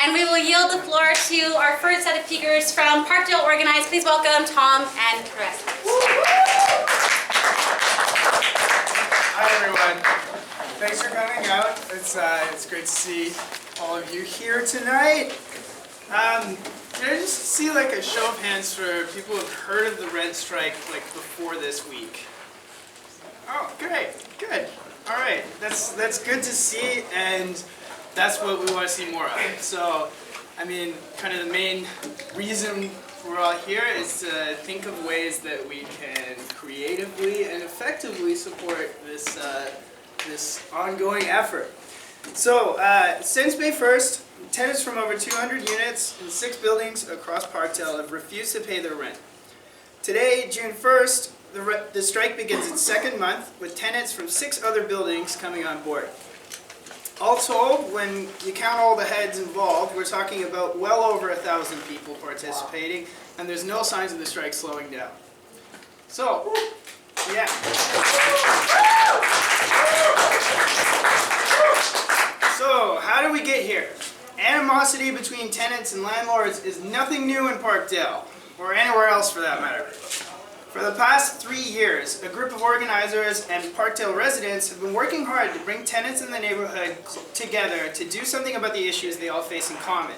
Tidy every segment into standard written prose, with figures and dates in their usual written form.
And we will yield the floor to our first set of speakers from Parkdale Organize. Please welcome Tom and Chris. Hi everyone. Thanks for coming out. It's great to see all of you here tonight. Can I just see like a show of hands for people who have heard of the rent strike like before this week? Oh, great, good. All right, that's good to see, and that's what we want to see more of. So, I mean, kind of the main reason we're all here is to think of ways that we can creatively and effectively support this this ongoing effort. So, since May 1st, tenants from over 200 units in 6 buildings across Parkdale have refused to pay their rent. Today, June 1st, the strike begins its second month, with tenants from 6 other buildings coming on board. All told, when you count all the heads involved, we're talking about well over 1,000 people participating, and there's no signs of the strike slowing down. So, yeah. So, how do we get here? Animosity between tenants and landlords is nothing new in Parkdale, or anywhere else for that matter. For the past 3 years, a group of organizers and Parkdale residents have been working hard to bring tenants in the neighborhood together to do something about the issues they all face in common.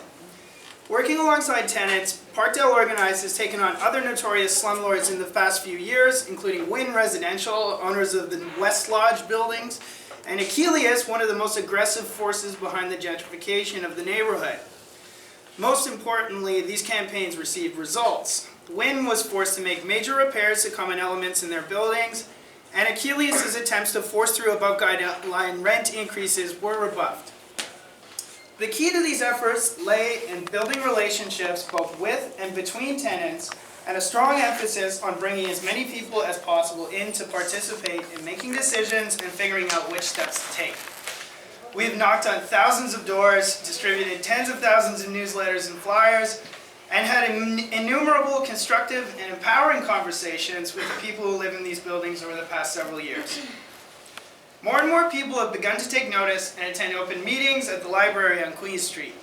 Working alongside tenants, Parkdale Organize has taken on other notorious slumlords in the past few years, including Wynn Residential, owners of the West Lodge buildings, and Achilles, one of the most aggressive forces behind the gentrification of the neighborhood. Most importantly, these campaigns received results. Wynn was forced to make major repairs to common elements in their buildings, and Achilles' attempts to force through above guideline rent increases were rebuffed. The key to these efforts lay in building relationships both with and between tenants, and a strong emphasis on bringing as many people as possible in to participate in making decisions and figuring out which steps to take. We've knocked on thousands of doors, distributed tens of thousands of newsletters and flyers, and had innumerable constructive and empowering conversations with the people who live in these buildings over the past several years. More and more people have begun to take notice and attend open meetings at the library on Queen Street.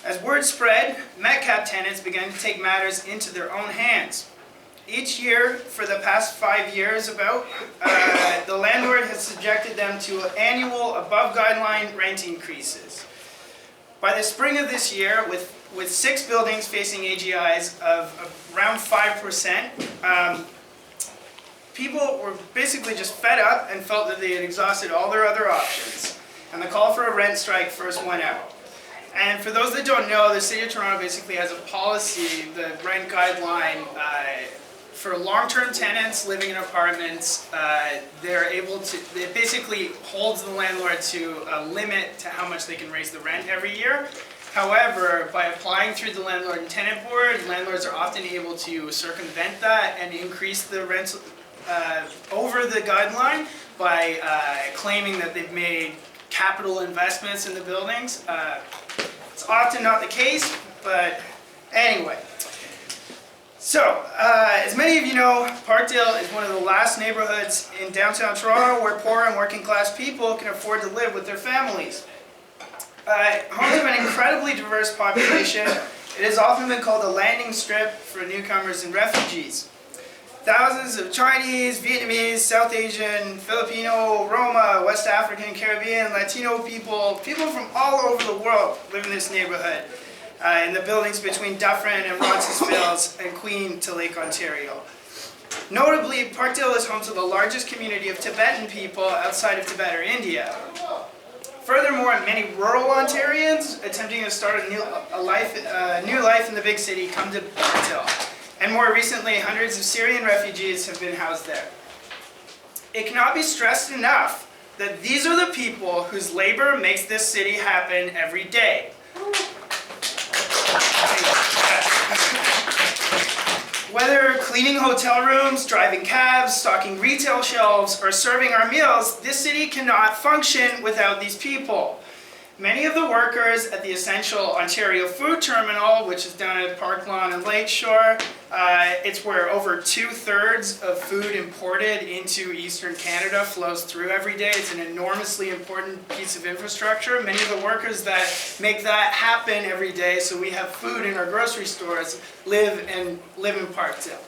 As word spread, MatCap tenants began to take matters into their own hands. Each year, for the past 5 years the landlord has subjected them to annual above guideline rent increases. By the spring of this year, with 6 buildings facing AGIs of around 5%, people were basically just fed up and felt that they had exhausted all their other options. And the call for a rent strike first went out. And for those that don't know, the City of Toronto basically has a policy, the rent guideline, for long-term tenants living in apartments. It basically holds the landlord to a limit to how much they can raise the rent every year. However, by applying through the Landlord and Tenant Board, landlords are often able to circumvent that and increase the rent over the guideline by claiming that they've made capital investments in the buildings. It's often not the case, but anyway. So, as many of you know, Parkdale is one of the last neighborhoods in downtown Toronto where poor and working class people can afford to live with their families. Home to an incredibly diverse population, it has often been called a landing strip for newcomers and refugees. Thousands of Chinese, Vietnamese, South Asian, Filipino, Roma, West African, Caribbean, Latino people from all over the world live in this neighborhood, in the buildings between Dufferin and Roncesvalles and Queen to Lake Ontario. Notably, Parkdale is home to the largest community of Tibetan people outside of Tibet or India. Furthermore, many rural Ontarians attempting to start a new life in the big city come to Parkdale. And more recently, hundreds of Syrian refugees have been housed there. It cannot be stressed enough that these are the people whose labor makes this city happen every day. Whether cleaning hotel rooms, driving cabs, stocking retail shelves, or serving our meals, this city cannot function without these people. Many of the workers at the Essential Ontario Food Terminal, which is down at Parkdale and Lakeshore, it's where over 2/3 of food imported into Eastern Canada flows through every day. It's an enormously important piece of infrastructure. Many of the workers that make that happen every day, so we have food in our grocery stores, live in Parkdale.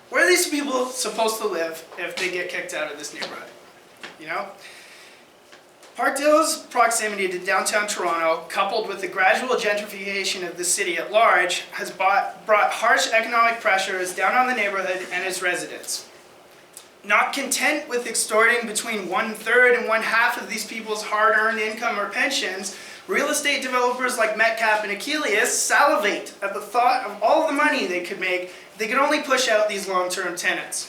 Where are these people supposed to live if they get kicked out of this neighborhood? You know? Parkdale's proximity to downtown Toronto, coupled with the gradual gentrification of the city at large, has brought harsh economic pressures down on the neighborhood and its residents. Not content with extorting between 1/3 and 1/2 of these people's hard-earned income or pensions, real estate developers like Metcap and AGIs salivate at the thought of all the money they could make if they could only push out these long-term tenants.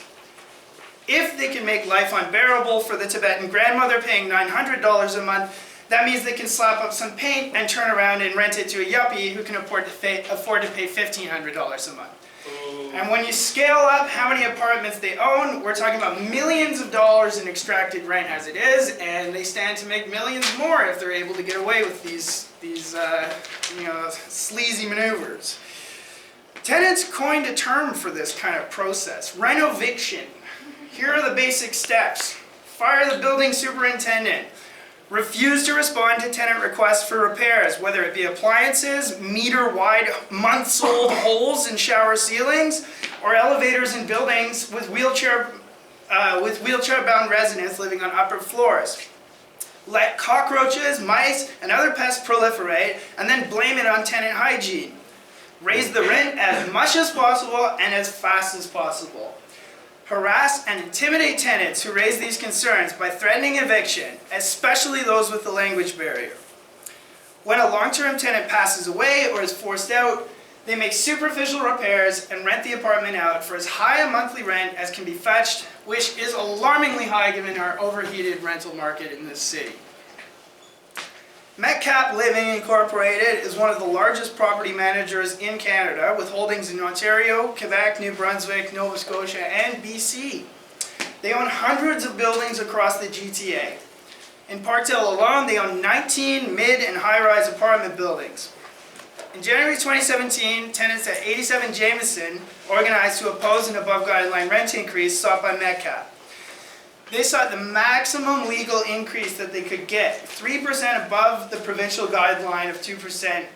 If they can make life unbearable for the Tibetan grandmother paying $900 a month, that means they can slap up some paint and turn around and rent it to a yuppie who can afford to pay $1,500 a month. And when you scale up how many apartments they own, we're talking about millions of dollars in extracted rent as it is, and they stand to make millions more if they're able to get away with these sleazy maneuvers. Tenants coined a term for this kind of process, renoviction. Here are the basic steps. Fire the building superintendent. Refuse to respond to tenant requests for repairs, whether it be appliances, meter-wide, months-old holes in shower ceilings, or elevators in buildings with wheelchair-bound residents living on upper floors. Let cockroaches, mice, and other pests proliferate, and then blame it on tenant hygiene. Raise the rent as much as possible and as fast as possible. Harass and intimidate tenants who raise these concerns by threatening eviction, especially those with the language barrier. When a long-term tenant passes away or is forced out, they make superficial repairs and rent the apartment out for as high a monthly rent as can be fetched, which is alarmingly high given our overheated rental market in this city. Metcap Living Incorporated is one of the largest property managers in Canada, with holdings in Ontario, Quebec, New Brunswick, Nova Scotia, and BC. They own hundreds of buildings across the GTA. In Parkdale alone, they own 19 mid- and high-rise apartment buildings. In January 2017, tenants at 87 Jameson organized to oppose an Above Guideline rent increase sought by Metcap. They sought the maximum legal increase that they could get, 3% above the provincial guideline of 2%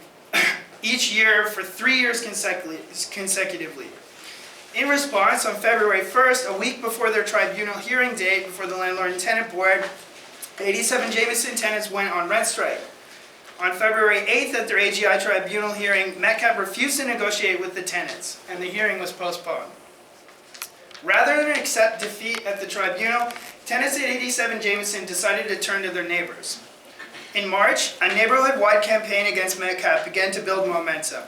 each year for 3 years consecutively. In response, on February 1st, a week before their tribunal hearing date before the Landlord and Tenant Board, 87 Jameson tenants went on rent strike. On February 8th, at their AGI tribunal hearing, Metcap refused to negotiate with the tenants, and the hearing was postponed. Rather than accept defeat at the tribunal, tenants at 87 Jameson decided to turn to their neighbors. In March, a neighborhood-wide campaign against Metcap began to build momentum.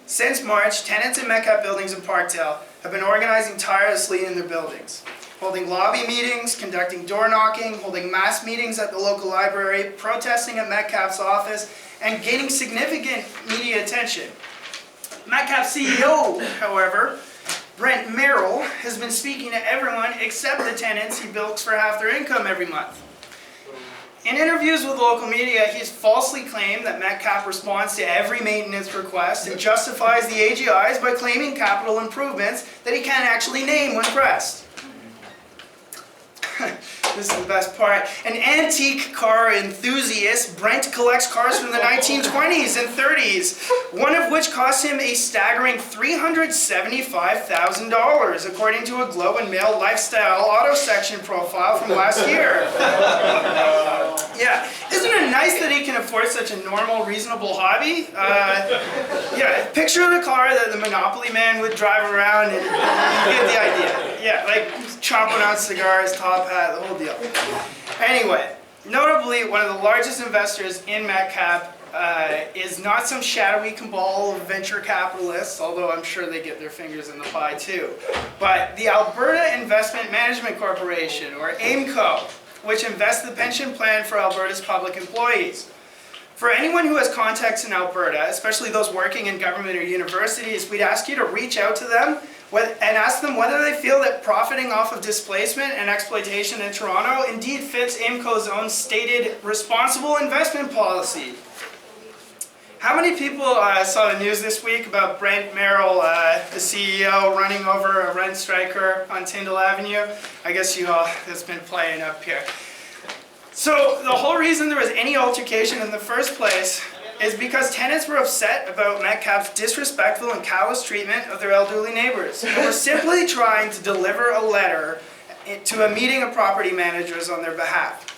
Since March, tenants in Metcap buildings in Parkdale have been organizing tirelessly in their buildings, holding lobby meetings, conducting door knocking, holding mass meetings at the local library, protesting at Metcap's office, and gaining significant media attention. Metcap CEO, however, Brent Merrill, has been speaking to everyone except the tenants he bilks for half their income every month. In interviews with local media, he's falsely claimed that Metcap responds to every maintenance request and justifies the AGIs by claiming capital improvements that he can't actually name when pressed. This is the best part. An antique car enthusiast, Brent collects cars from the 1920s and 30s, one of which cost him a staggering $375,000, according to a Globe and Mail lifestyle auto section profile from last year. Yeah, isn't it nice that he can afford such a normal, reasonable hobby? Yeah, picture the car that the Monopoly man would drive around, and you get the idea. Yeah, like chomping on cigars, top hat, the whole deal. Anyway, notably, one of the largest investors in MatCap is not some shadowy cabal of venture capitalists, although I'm sure they get their fingers in the pie too, but the Alberta Investment Management Corporation, or AIMCO, which invests the pension plan for Alberta's public employees. For anyone who has contacts in Alberta, especially those working in government or universities, we'd ask you to reach out to them. and ask them whether they feel that profiting off of displacement and exploitation in Toronto indeed fits AIMCO's own stated responsible investment policy. How many people saw the news this week about Brent Merrill, the CEO, running over a rent striker on Tyndall Avenue? I guess you all, it's been playing up here. So the whole reason there was any altercation in the first place is because tenants were upset about MatCap's disrespectful and callous treatment of their elderly neighbors. And were simply trying to deliver a letter to a meeting of property managers on their behalf.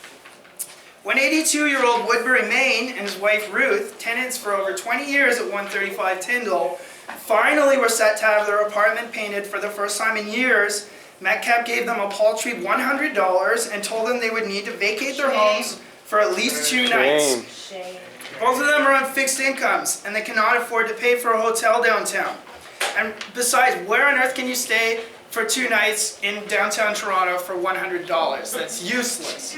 When 82-year-old Woodbury Maine and his wife Ruth, tenants for over 20 years at 135 Tyndall, finally were set to have their apartment painted for the first time in years, MatCap gave them a paltry $100 and told them they would need to vacate their homes for at least 2 nights. Both of them are on fixed incomes and they cannot afford to pay for a hotel downtown. And besides, where on earth can you stay for 2 nights in downtown Toronto for $100? That's useless.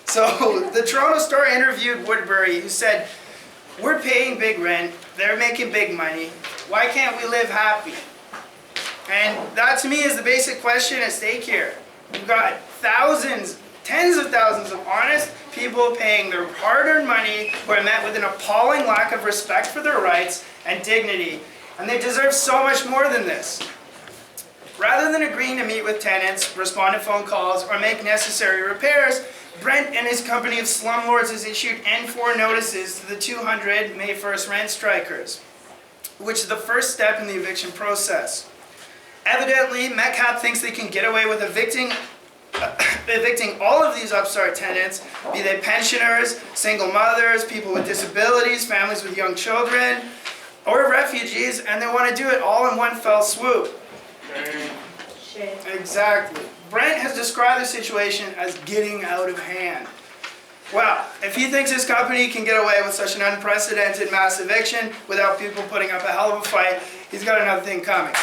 So the Toronto Star interviewed Woodbury, who said, "We're paying big rent, they're making big money, why can't we live happy?" And that to me is the basic question at stake here. We've got thousands, tens of thousands of honest people paying their hard-earned money who are met with an appalling lack of respect for their rights and dignity. And they deserve so much more than this. Rather than agreeing to meet with tenants, respond to phone calls, or make necessary repairs, Brent and his company of slumlords has issued N4 notices to the 200 May 1st rent strikers, which is the first step in the eviction process. Evidently, MatCap thinks they can get away with evicting all of these upstart tenants, be they pensioners, single mothers, people with disabilities, families with young children, or refugees, and they want to do it all in one fell swoop. Exactly. Brent has described the situation as getting out of hand. Well, if he thinks his company can get away with such an unprecedented mass eviction without people putting up a hell of a fight, he's got another thing coming.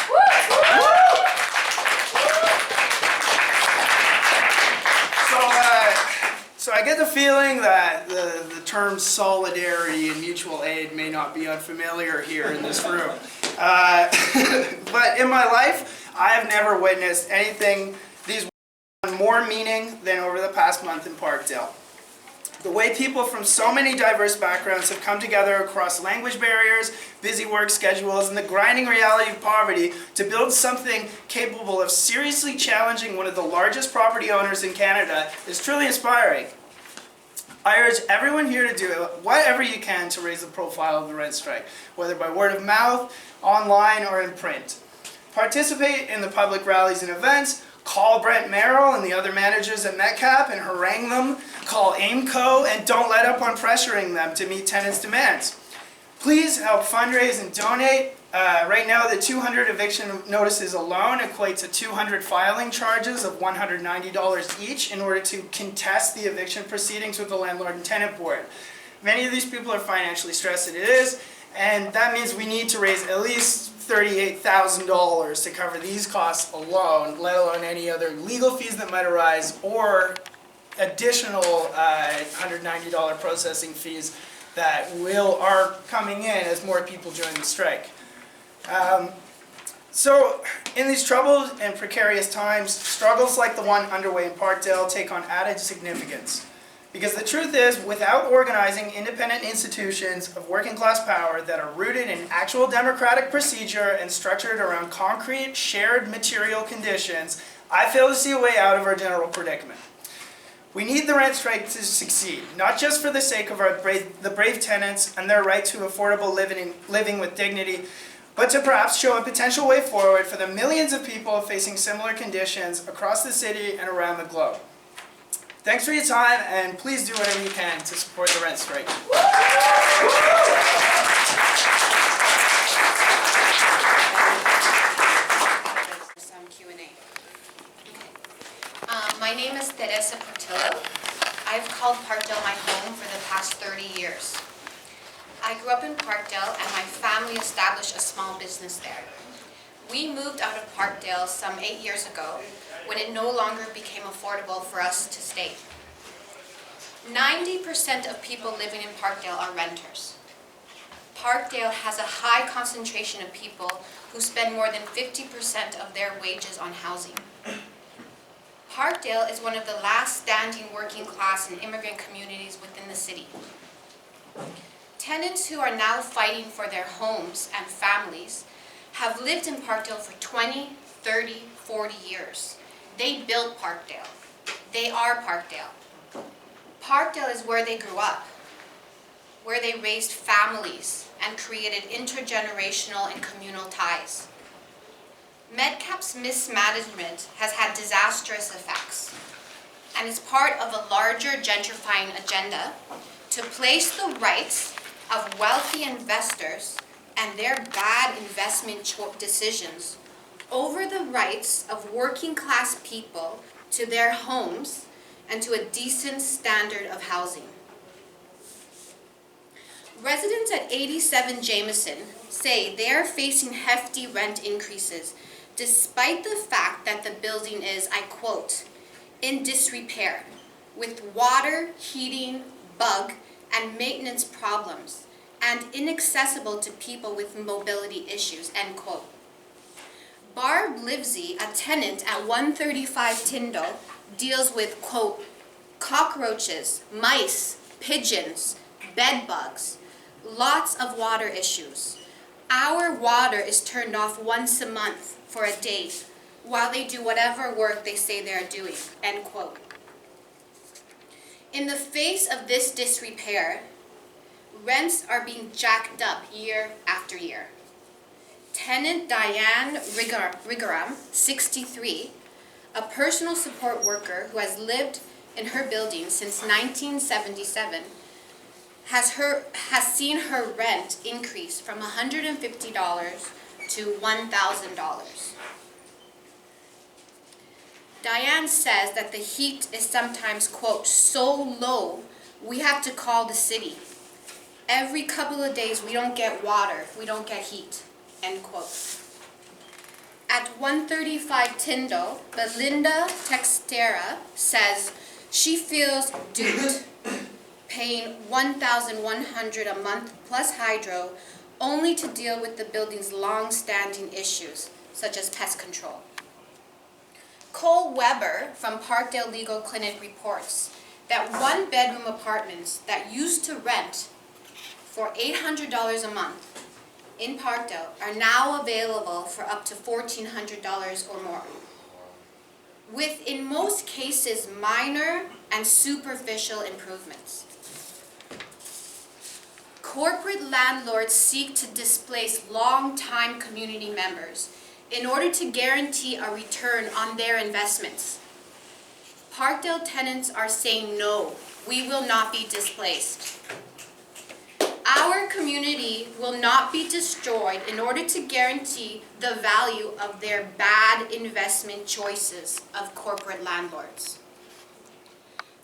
So I get the feeling that the terms solidarity and mutual aid may not be unfamiliar here in this room. But in my life, I have never witnessed anything these more meaning than over the past month in Parkdale. The way people from so many diverse backgrounds have come together across language barriers, busy work schedules, and the grinding reality of poverty to build something capable of seriously challenging one of the largest property owners in Canada is truly inspiring. I urge everyone here to do whatever you can to raise the profile of the rent strike, whether by word of mouth, online, or in print. Participate in the public rallies and events. Call Brent Merrill and the other managers at MatCap and harangue them. Call AIMCO and don't let up on pressuring them to meet tenants' demands. Please help fundraise and donate. Right now, the 200 eviction notices alone equate to 200 filing charges of $190 each in order to contest the eviction proceedings with the landlord and tenant board. Many of these people are financially stressed as it is, and that means we need to raise at least $38,000 to cover these costs alone, let alone any other legal fees that might arise or additional $190 processing fees that are coming in as more people join the strike. So in these troubled and precarious times, struggles like the one underway in Parkdale take on added significance. Because the truth is, without organizing independent institutions of working class power that are rooted in actual democratic procedure and structured around concrete, shared material conditions, I fail to see a way out of our general predicament. We need the rent strike to succeed, not just for the sake of the brave tenants and their right to affordable living with dignity, but to perhaps show a potential way forward for the millions of people facing similar conditions across the city and around the globe. Thanks for your time, and please do whatever you can to support the rent strike. Some Q&A. My name is Teresa Portillo. I've called Parkdale my home for the past 30 years. I grew up in Parkdale, and my family established a small business there. We moved out of Parkdale some 8 years ago, when it no longer became affordable for us to stay. 90% of people living in Parkdale are renters. Parkdale has a high concentration of people who spend more than 50% of their wages on housing. Parkdale is one of the last standing working class and immigrant communities within the city. Tenants who are now fighting for their homes and families have lived in Parkdale for 20, 30, 40 years. They built Parkdale. They are Parkdale. Parkdale is where they grew up, where they raised families and created intergenerational and communal ties. MatCap's mismanagement has had disastrous effects and is part of a larger gentrifying agenda to place the rights of wealthy investors and their bad investment decisions over the rights of working class people to their homes and to a decent standard of housing. Residents at 87 Jameson say they are facing hefty rent increases despite the fact that the building is, I quote, in disrepair, with water, heating, bug, and maintenance problems, and inaccessible to people with mobility issues, end quote. Barb Livesey, a tenant at 135 Tyndall, deals with, quote, cockroaches, mice, pigeons, bed bugs, lots of water issues. Our water is turned off once a month for a day while they do whatever work they say they're doing, end quote. In the face of this disrepair, rents are being jacked up year after year. Tenant Diane Rigaram, 63, a personal support worker who has lived in her building since 1977, has seen her rent increase from $150 to $1,000. Diane says that the heat is sometimes, quote, so low we have to call the city. Every couple of days we don't get water, we don't get heat, end quote. At 135 Tyndall, Belinda Textera says she feels duped, paying $1,100 a month plus hydro, only to deal with the building's long-standing issues, such as pest control. Cole Weber from Parkdale Legal Clinic reports that one-bedroom apartments that used to rent for $800 a month in Parkdale are now available for up to $1,400 or more, with in most cases minor and superficial improvements. Corporate landlords seek to displace long-time community members in order to guarantee a return on their investments. Parkdale tenants are saying no, we will not be displaced. Our community will not be destroyed in order to guarantee the value of their bad investment choices of corporate landlords.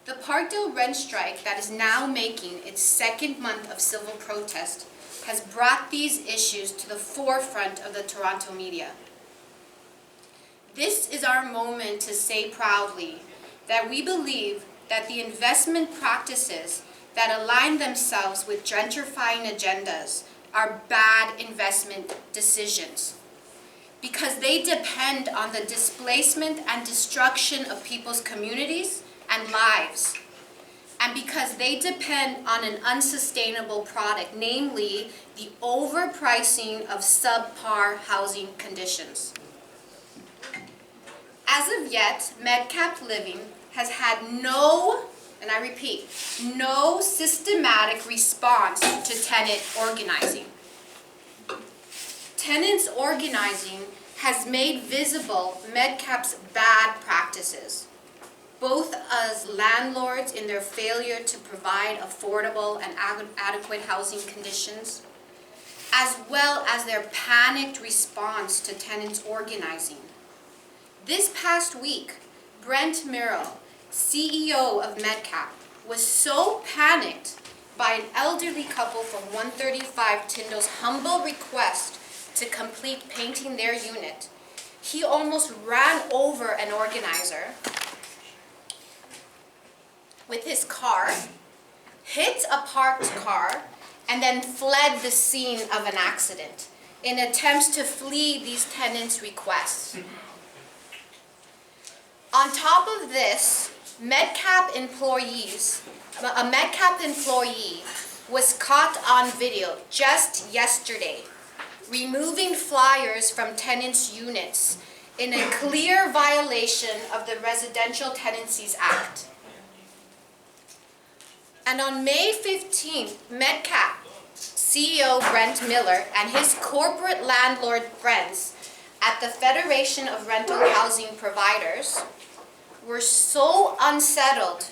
The Parkdale rent strike that is now making its second month of civil protest has brought these issues to the forefront of the Toronto media. This is our moment to say proudly that we believe that the investment practices that align themselves with gentrifying agendas are bad investment decisions because they depend on the displacement and destruction of people's communities and lives, and because they depend on an unsustainable product, namely the overpricing of subpar housing conditions. As of yet, Metcap Living has had no, and I repeat, no systematic response to tenant organizing. Tenants organizing has made visible Metcap's bad practices, both as landlords in their failure to provide affordable and adequate housing conditions, as well as their panicked response to tenants organizing. This past week, Brent Merrill, CEO of MatCap, was so panicked by an elderly couple from 135 Tyndall's humble request to complete painting their unit, he almost ran over an organizer with his car, hit a parked car, and then fled the scene of an accident in attempts to flee these tenants' requests. On top of this, a MetCap employee was caught on video just yesterday removing flyers from tenants' units in a clear violation of the Residential Tenancies Act. And on May 15th, MetCap CEO Brent Miller and his corporate landlord friends at the Federation of Rental Housing Providers were so unsettled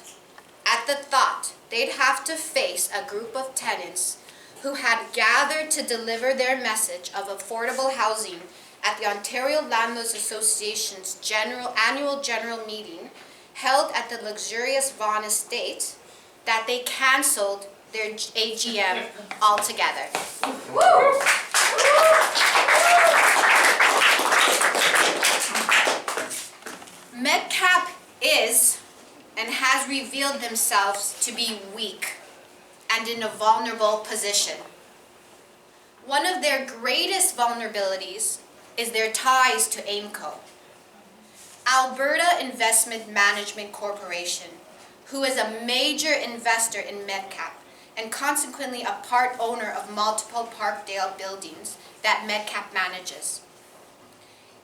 at the thought they'd have to face a group of tenants who had gathered to deliver their message of affordable housing at the Ontario Landlords Association's annual general meeting held at the luxurious Vaughan Estate that they cancelled their AGM altogether. MetCap is and has revealed themselves to be weak and in a vulnerable position. One of their greatest vulnerabilities is their ties to AIMCO, Alberta Investment Management Corporation, who is a major investor in MetCap and consequently a part owner of multiple Parkdale buildings that MetCap manages.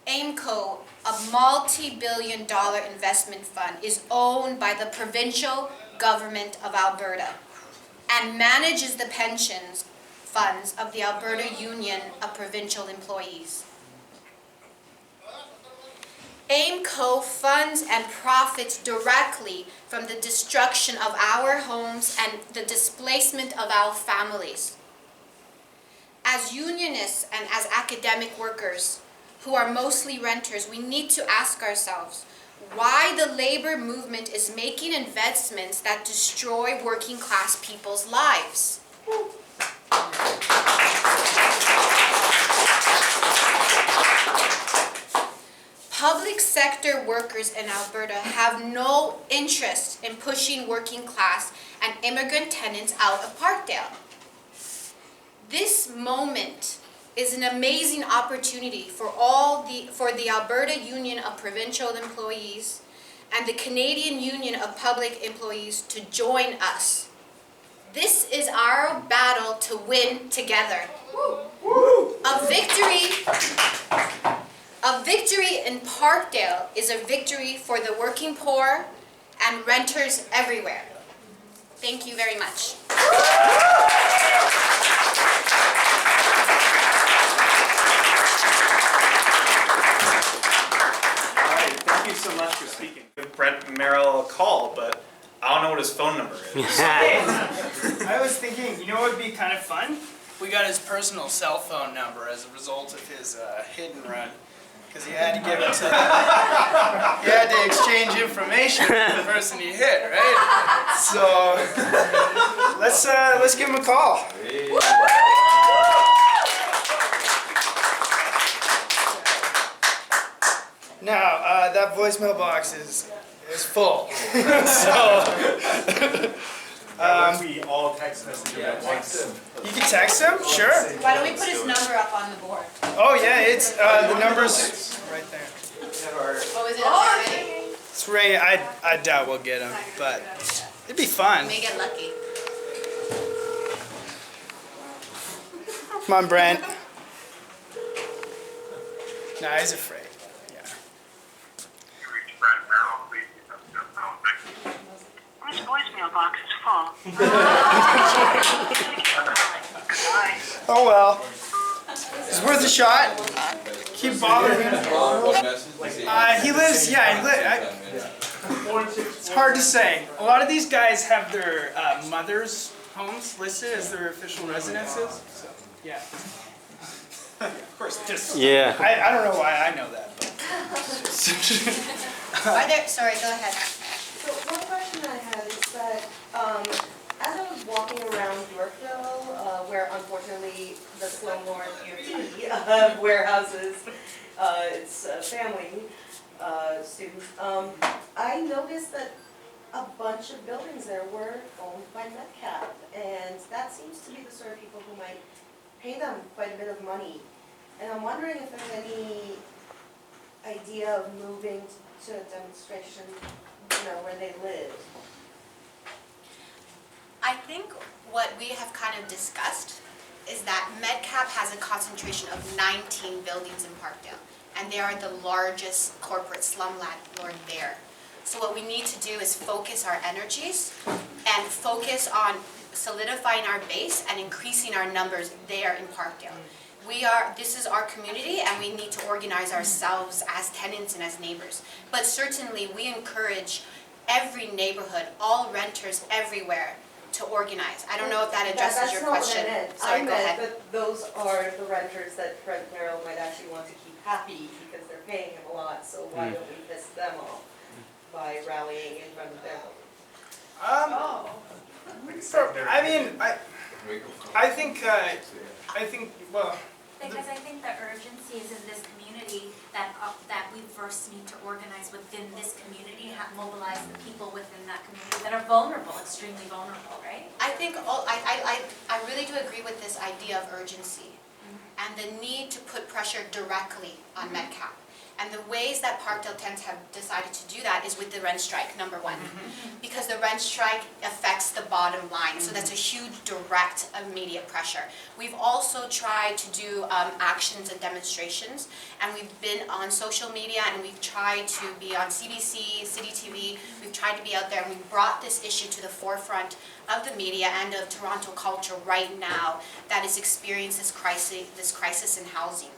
AIMCO, a multi-billion-dollar investment fund, is owned by the provincial government of Alberta and manages the pensions funds of the Alberta Union of Provincial Employees. AIMCO funds and profits directly from the destruction of our homes and the displacement of our families. As unionists and as academic workers, who are mostly renters, we need to ask ourselves why the labor movement is making investments that destroy working class people's lives. Public sector workers in Alberta have no interest in pushing working class and immigrant tenants out of Parkdale. This moment is an amazing opportunity for the Alberta Union of Provincial Employees and the Canadian Union of Public Employees to join us. This is our battle to win together. A victory in Parkdale is a victory for the working poor and renters everywhere. Thank you very much. Thank you so much for speaking. Give Brent Merrill a call, but I don't know what his phone number is. I was thinking, you know what would be kind of fun? We got his personal cell phone number as a result of his hit and run. Because he had to give it to, he had to exchange information with the person he hit, right? So, let's give him a call. Now, that voicemail box is full. So, we all text message him at once. you can text him, sure. Why don't we put his number up on the board? Oh yeah, it's the number's right there. Oh, is it up there already? It's right. I doubt we'll get him, but it'd be fun. May get lucky. Come on, Brent. Nah, he's afraid. Yeah. This voicemail box is full. Goodbye. Oh well. It's worth a shot. Keep bothering him. He lives. Yeah, it's hard to say. A lot of these guys have their mother's homes listed as their official residences. So, yeah. Of course, just. Yeah. I don't know why I know that. But. Sorry, go ahead. So one question I had is that as I was walking around Yorkville, where unfortunately the slumlord UT warehouses its family students, I noticed that a bunch of buildings there were owned by Metcap, and that seems to be the sort of people who might pay them quite a bit of money. And I'm wondering if there's any idea of moving to a demonstration, where they live. I think what we have kind of discussed is that MedCap has a concentration of 19 buildings in Parkdale, and they are the largest corporate slum landlord there. So what we need to do is focus our energies and focus on solidifying our base and increasing our numbers there in Parkdale. This is our community, and we need to organize ourselves as tenants and as neighbors. But certainly we encourage every neighborhood, all renters everywhere, to organize. I don't know if that addresses your question. Sorry, go ahead. I meant that those are the renters that Brent Merrill might actually want to keep happy because they're paying him a lot, so why don't we piss them off by rallying in front of their building? I mean, I think, well, Because I think the urgency is in this community that we first need to organize within this community, mobilize the people within that community that are vulnerable, extremely vulnerable, right? I think I really do agree with this idea of urgency and the need to put pressure directly on MedCap. And the ways that Parkdale tenants have decided to do that is with the rent strike, number one. Because the rent strike affects the bottom line, so that's a huge direct immediate pressure. We've also tried to do actions and demonstrations, and we've been on social media, and we've tried to be on CBC, City TV. We've tried to be out there, and we've brought this issue to the forefront of the media and of Toronto culture right now that is experiencing this crisis in housing.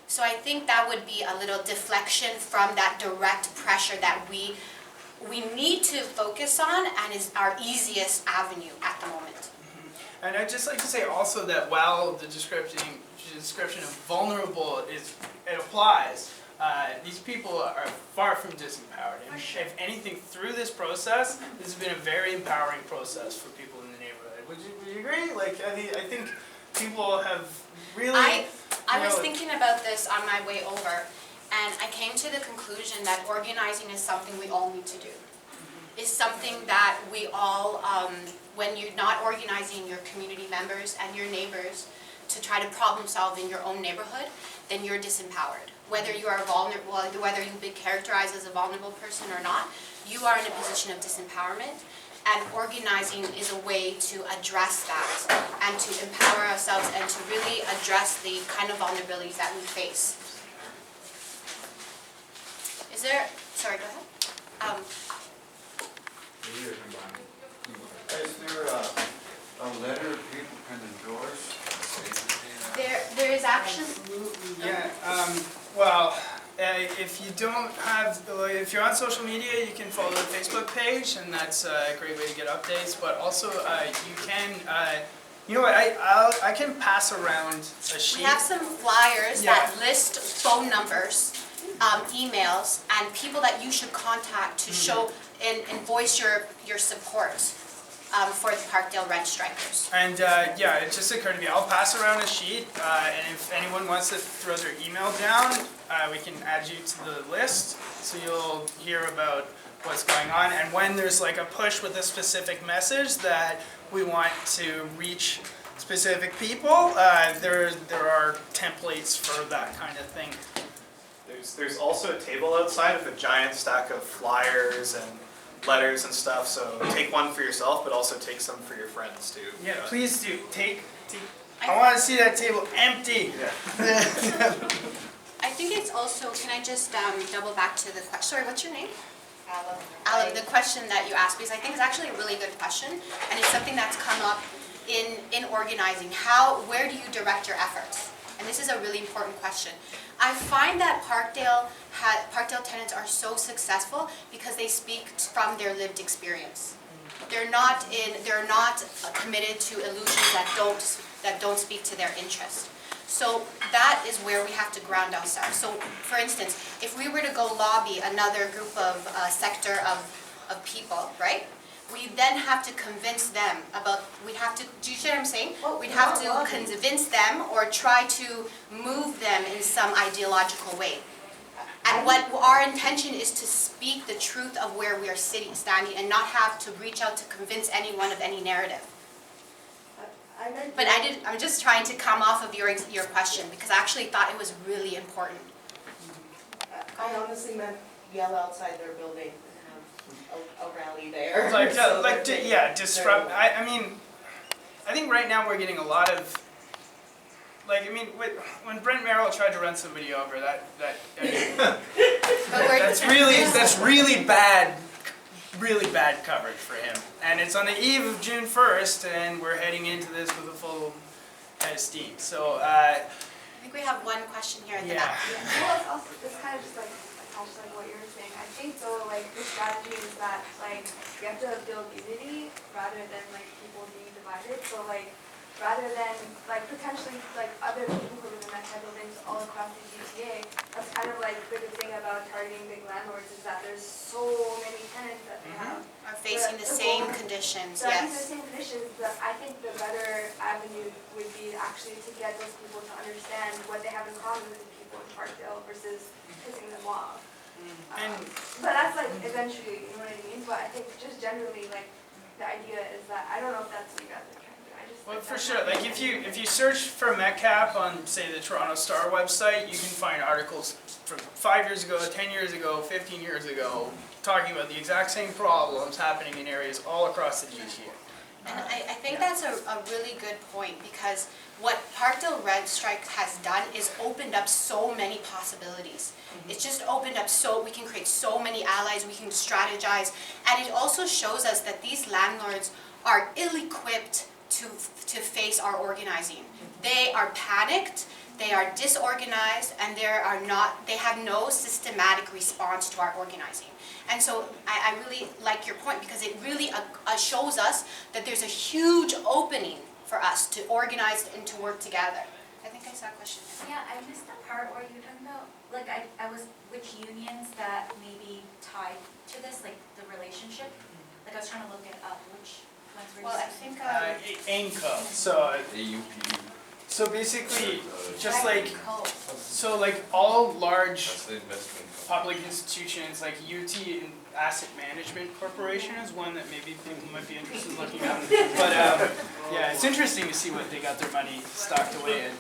So I think that would be a little deflection from that direct pressure that we need to focus on and is our easiest avenue at the moment. and I'd just like to say also that while the description of vulnerable it applies, these people are far from disempowered. And if anything, through this process, this has been a very empowering process for people in the neighborhood. Would you agree? Like, I think people have really... I was thinking about this on my way over, and I came to the conclusion that organizing is something we all need to do. It's something that we all, when you're not organizing your community members and your neighbors to try to problem solve in your own neighborhood, then you're disempowered. Whether you are vulnerable, whether you've been characterized as a vulnerable person or not, you are in a position of disempowerment. And organizing is a way to address that and to empower ourselves and to really address the kind of vulnerabilities that we face. Is there, sorry, go ahead. Is there a letter people can endorse? There is actually, Yeah, well, if you don't have, if you're on social media, you can follow the Facebook page, and that's a great way to get updates. But also, you can, you know what, I can pass around a sheet. we have some flyers that list phone numbers, emails, and people that you should contact to show and voice your support for the Parkdale rent strikers. And yeah, it just occurred to me, I'll pass around a sheet, and if anyone wants to throw their email down, we can add you to the list, so you'll hear about what's going on. And when there's like a push with a specific message that we want to reach specific people, there are templates for that kind of thing. There's also a table outside with a giant stack of flyers and letters and stuff, so take one for yourself, but also take some for your friends too. Yeah, please do. Take I want to see that table empty. Yeah. I think it's also, can I just double back to the question, sorry, what's your name? Alan. Alan, the question that you asked, because I think it's actually a really good question, and it's something that's come up in organizing. Where do you direct your efforts? And this is a really important question. I find that Parkdale tenants are so successful because they speak from their lived experience. They're not committed to illusions that don't speak to their interest. So that is where we have to ground ourselves. So for instance, if we were to go lobby another group of sector of people, right? We then have to convince them do you see what I'm saying? We'd have to convince them or try to move them in some ideological way. And what our intention is to speak the truth of where we are standing and not have to reach out to convince anyone of any narrative. But I'm just trying to come off of your question because I actually thought it was really important. I honestly meant yell outside their building and have a rally there. Disrupt. I mean, I think right now we're getting a lot of, when Brent Merrill tried to run somebody over, that's really bad coverage for him. And it's on the eve of June 1st, and we're heading into this with a full head of steam. So I think we have one question here at the back. Well, it's kind of just like attached to what you were saying. I think though, like the strategy is that like you have to build unity rather than like people being divided. So like rather than like potentially like other people who live in that type of things all across the GTA, that's kind of like the good thing about targeting big landlords is that there's so many tenants that they have. Are facing the same conditions, So I think the yes. same conditions, but I think the better avenue would be actually to get those people to understand what they have in common with the people in Parkdale versus pissing them off. But that's like eventually, you know what I mean? But I think just generally, like the idea is that I don't know if that's what you guys are trying to do. I just Well, think for that's sure. not- Like if you search for MatCap on, say, the Toronto Star website, you can find articles from 5 years ago, 10 years ago, 15 years ago, talking about the exact same problems happening in areas all across the GTA. And I think that's a really good point because what Parkdale Red Strike has done is opened up so many possibilities. It's just opened up so we can create so many allies, we can strategize, and it also shows us that these landlords are ill-equipped to face our organizing. They are panicked, they are disorganized, and they have no systematic response to our organizing. And so I really like your point because it really shows us that there's a huge opening for us to organize and to work together. I think I saw a question. Yeah, I missed the part where you were talking about, like, I was, which unions that may be tied to this, like, the relationship? Like, I was trying to look it up, which ones were you Well, I saying? think AIMCO. So AUP. so basically, just like Code. all large That's the investment. public institutions like UT and Asset Management Corporation is one that maybe people might be interested in looking up. But yeah, it's interesting to see what they got their money stocked away in.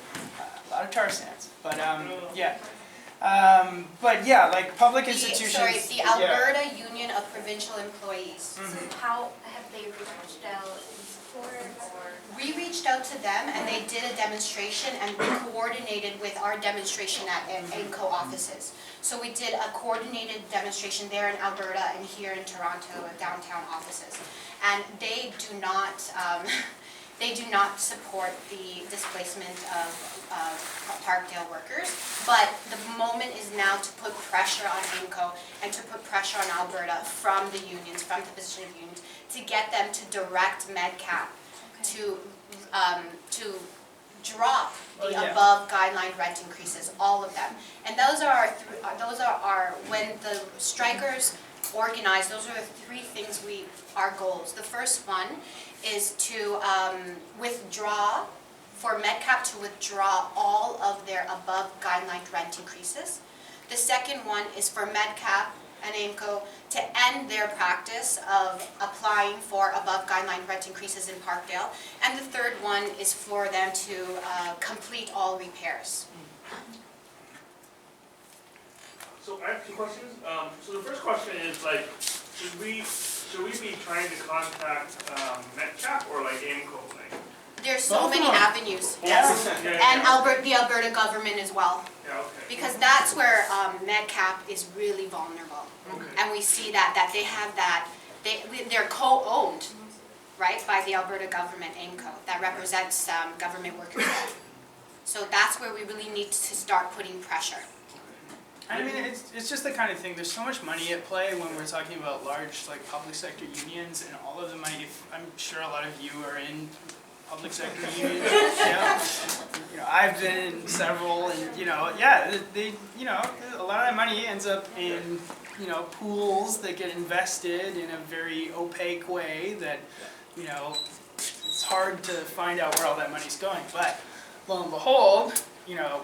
A lot of tar sands. But like public institutions. The Alberta Union of Provincial Employees. So how have they reached out in support or? We reached out to them and they did a demonstration and we coordinated with our demonstration at AIMCO offices. So we did a coordinated demonstration there in Alberta and here in Toronto at downtown offices. And they do not support the displacement of Parkdale workers, but the moment is now to put pressure on AIMCO and to put pressure on Alberta from the unions, from the position of unions, to get them to direct MatCap to drop the above guideline rent increases, all of them. And those are our when the strikers organize, those are the three things our goals. The first one is to withdraw, for MatCap to withdraw all of their above guideline rent increases. The second one is for MatCap and AIMCO to end their practice of applying for above guideline rent increases in Parkdale. And the third one is for them to complete all repairs. So I have two questions. So the first question is like, should we be trying to contact MetCap or like AIMCO? Like? There's so many avenues, yes. And the Alberta government as well. Yeah, okay. Because that's where MetCap is really vulnerable. Okay. And we see that they have that, they're co-owned, right, by the Alberta government, AIMCO, that represents government workers. So that's where we really need to start putting pressure. I mean, it's just the kind of thing, there's so much money at play when we're talking about large like public sector unions, and all of the money, I'm sure a lot of you are in public sector unions. I've been in several, and a lot of that money ends up in pools that get invested in a very opaque way that it's hard to find out where all that money's going. But lo and behold,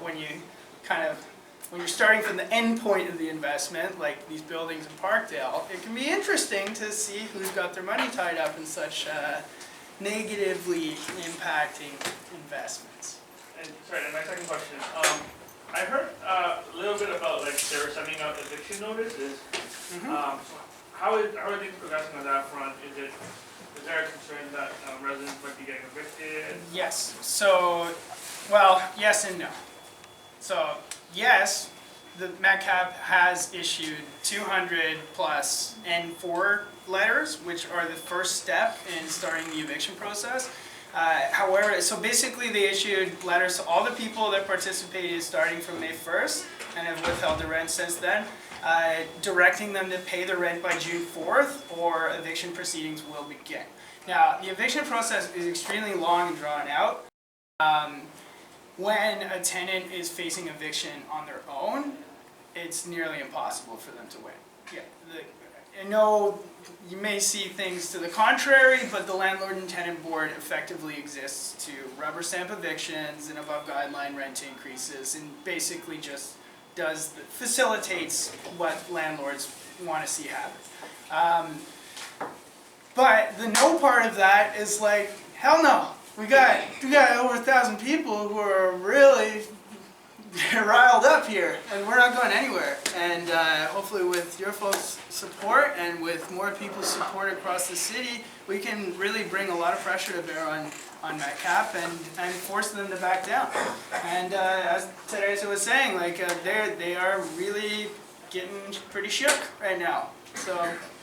when you kind of when you're starting from the end point of the investment, like these buildings in Parkdale, it can be interesting to see who's got their money tied up in such negatively impacting investments. And sorry, and my second question, I heard a little bit about like they were sending out eviction notices. So how are things progressing on that front? Is there a concern that residents might be getting evicted? Yes. So, well, yes and no. So, yes, the MatCap has issued 200 plus N4 letters, which are the first step in starting the eviction process. However, so basically they issued letters to all the people that participated starting from May 1st and have withheld the rent since then, directing them to pay the rent by June 4th or eviction proceedings will begin. Now, the eviction process is extremely long and drawn out. When a tenant is facing eviction on their own, it's nearly impossible for them to win. Yeah, I know you may see things to the contrary, but the Landlord and Tenant Board effectively exists to rubber stamp evictions and above guideline rent increases, and basically just facilitates what landlords want to see happen. But the no part of that is like, hell no. We got over 1,000 people who are really riled up here, and we're not going anywhere. And hopefully with your folks' support and with more people's support across the city, we can really bring a lot of pressure to bear on MatCap and force them to back down. And as Teresa was saying, like they are really getting pretty shook right now. So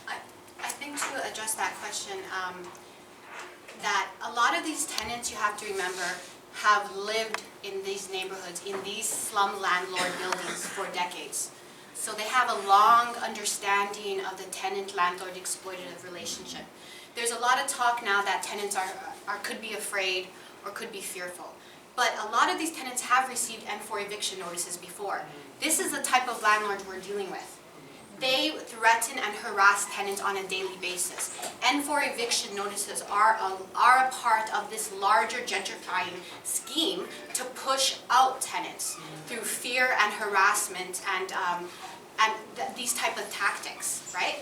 I think to address that question, that a lot of these tenants, you have to remember, have lived in these neighborhoods, in these slum landlord buildings for decades. So they have a long understanding of the tenant-landlord exploitative relationship. There's a lot of talk now that tenants could be afraid or could be fearful. But a lot of these tenants have received N4 eviction notices before. This is the type of landlords we're dealing with. They threaten and harass tenants on a daily basis. N4 eviction notices are a part of this larger gentrifying scheme to push out tenants through fear and harassment and these type of tactics, right?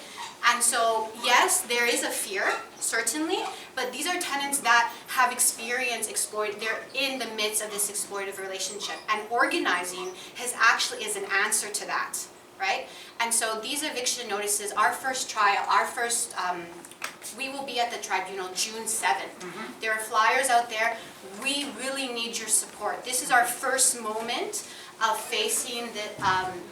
And so, yes, there is a fear, certainly, but these are tenants that have experienced they're in the midst of this exploitative relationship, and organizing is an answer to that. Right? And so these eviction notices, our first trial, we will be at the tribunal June 7th. There are flyers out there. We really need your support. This is our first moment of facing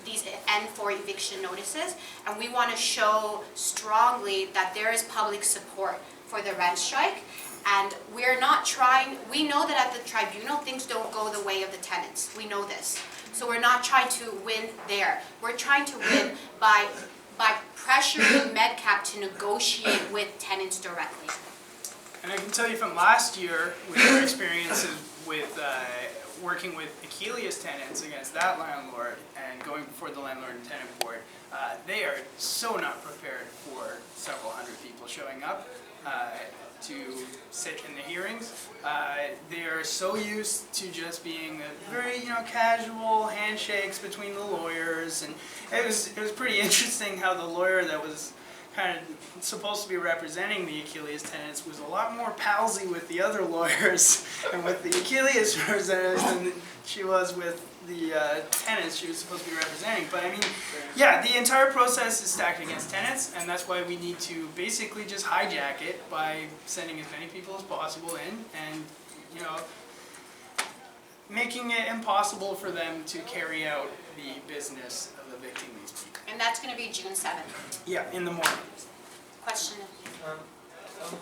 these N4 eviction notices, and we want to show strongly that there is public support for the rent strike. And we're not trying, we know that at the tribunal things don't go the way of the tenants. We know this. So we're not trying to win there. We're trying to win by pressuring MedCap to negotiate with tenants directly. And I can tell you from last year, with our experiences with working with Achilles tenants against that landlord and going before the Landlord and Tenant Board, they are so not prepared for several hundred people showing up to sit in the hearings. They are so used to just being a very, casual handshakes between the lawyers, and it was pretty interesting how the lawyer that was kind of supposed to be representing the Achilles tenants was a lot more palsy with the other lawyers and with the Achilles representatives than she was with the tenants she was supposed to be representing. But I mean, yeah, the entire process is stacked against tenants, and that's why we need to basically just hijack it by sending as many people as possible in and, making it impossible for them to carry out the business of evicting these people. And that's going to be June 7th. Yeah, in the morning. Question? I'm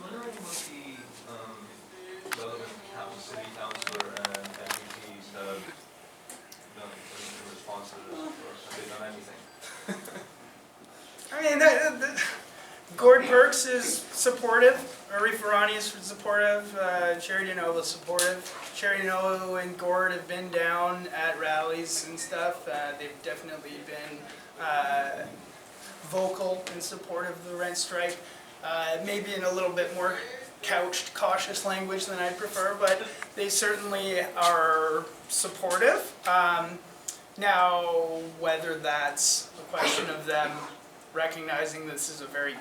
wondering what the relevant city councillor and MPPs have done in response to this, or have they done anything? I mean, Gord Perks is supportive, Arif Varani is supportive, Sherry Deneau is supportive. Sherry Deneau and Gord have been down at rallies and stuff. They've definitely been vocal in support of the rent strike, maybe in a little bit more couched, cautious language than I'd prefer, but they certainly are supportive. Now, whether that's a question of them recognizing this is a very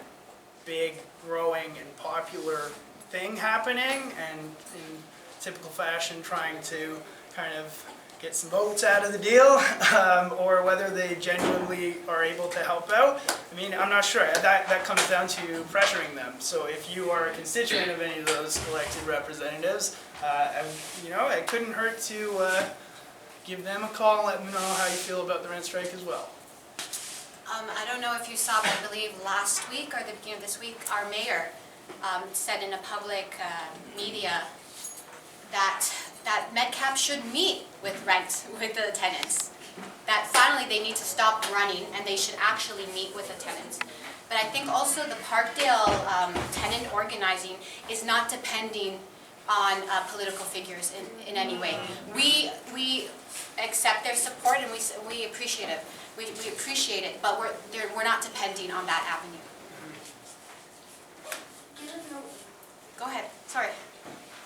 big, growing, and popular thing happening, and in typical fashion trying to kind of get some votes out of the deal, or whether they genuinely are able to help out. I mean, I'm not sure. That comes down to pressuring them. So if you are a constituent of any of those elected representatives, it couldn't hurt to give them a call and let them know how you feel about the rent strike as well. I don't know if you saw, but I believe last week or the beginning of this week, our mayor said in a public media that MetCap should meet with the tenants. That finally they need to stop running and they should actually meet with the tenants. But I think also the Parkdale tenant organizing is not depending on political figures in any way. We accept their support and we appreciate it. We appreciate it, but we're not depending on that avenue. Go ahead. Sorry.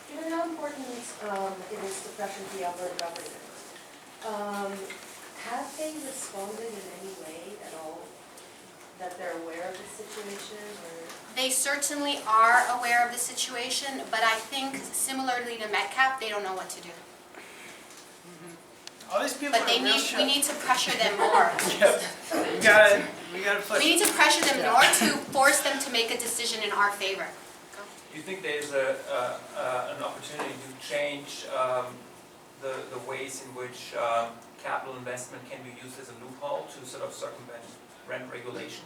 Given how important it is to pressure the Alberta government, have they responded in any way at all that they're aware of the situation? Or? They certainly are aware of the situation, but I think similarly to MetCap, they don't know what to do. All these people But are real we need to pressure them more. We gotta push. We need to pressure them more to force them to make a decision in our favor. Do you think there's an opportunity to change the ways in which capital investment can be used as a loophole to sort of circumvent rent regulation?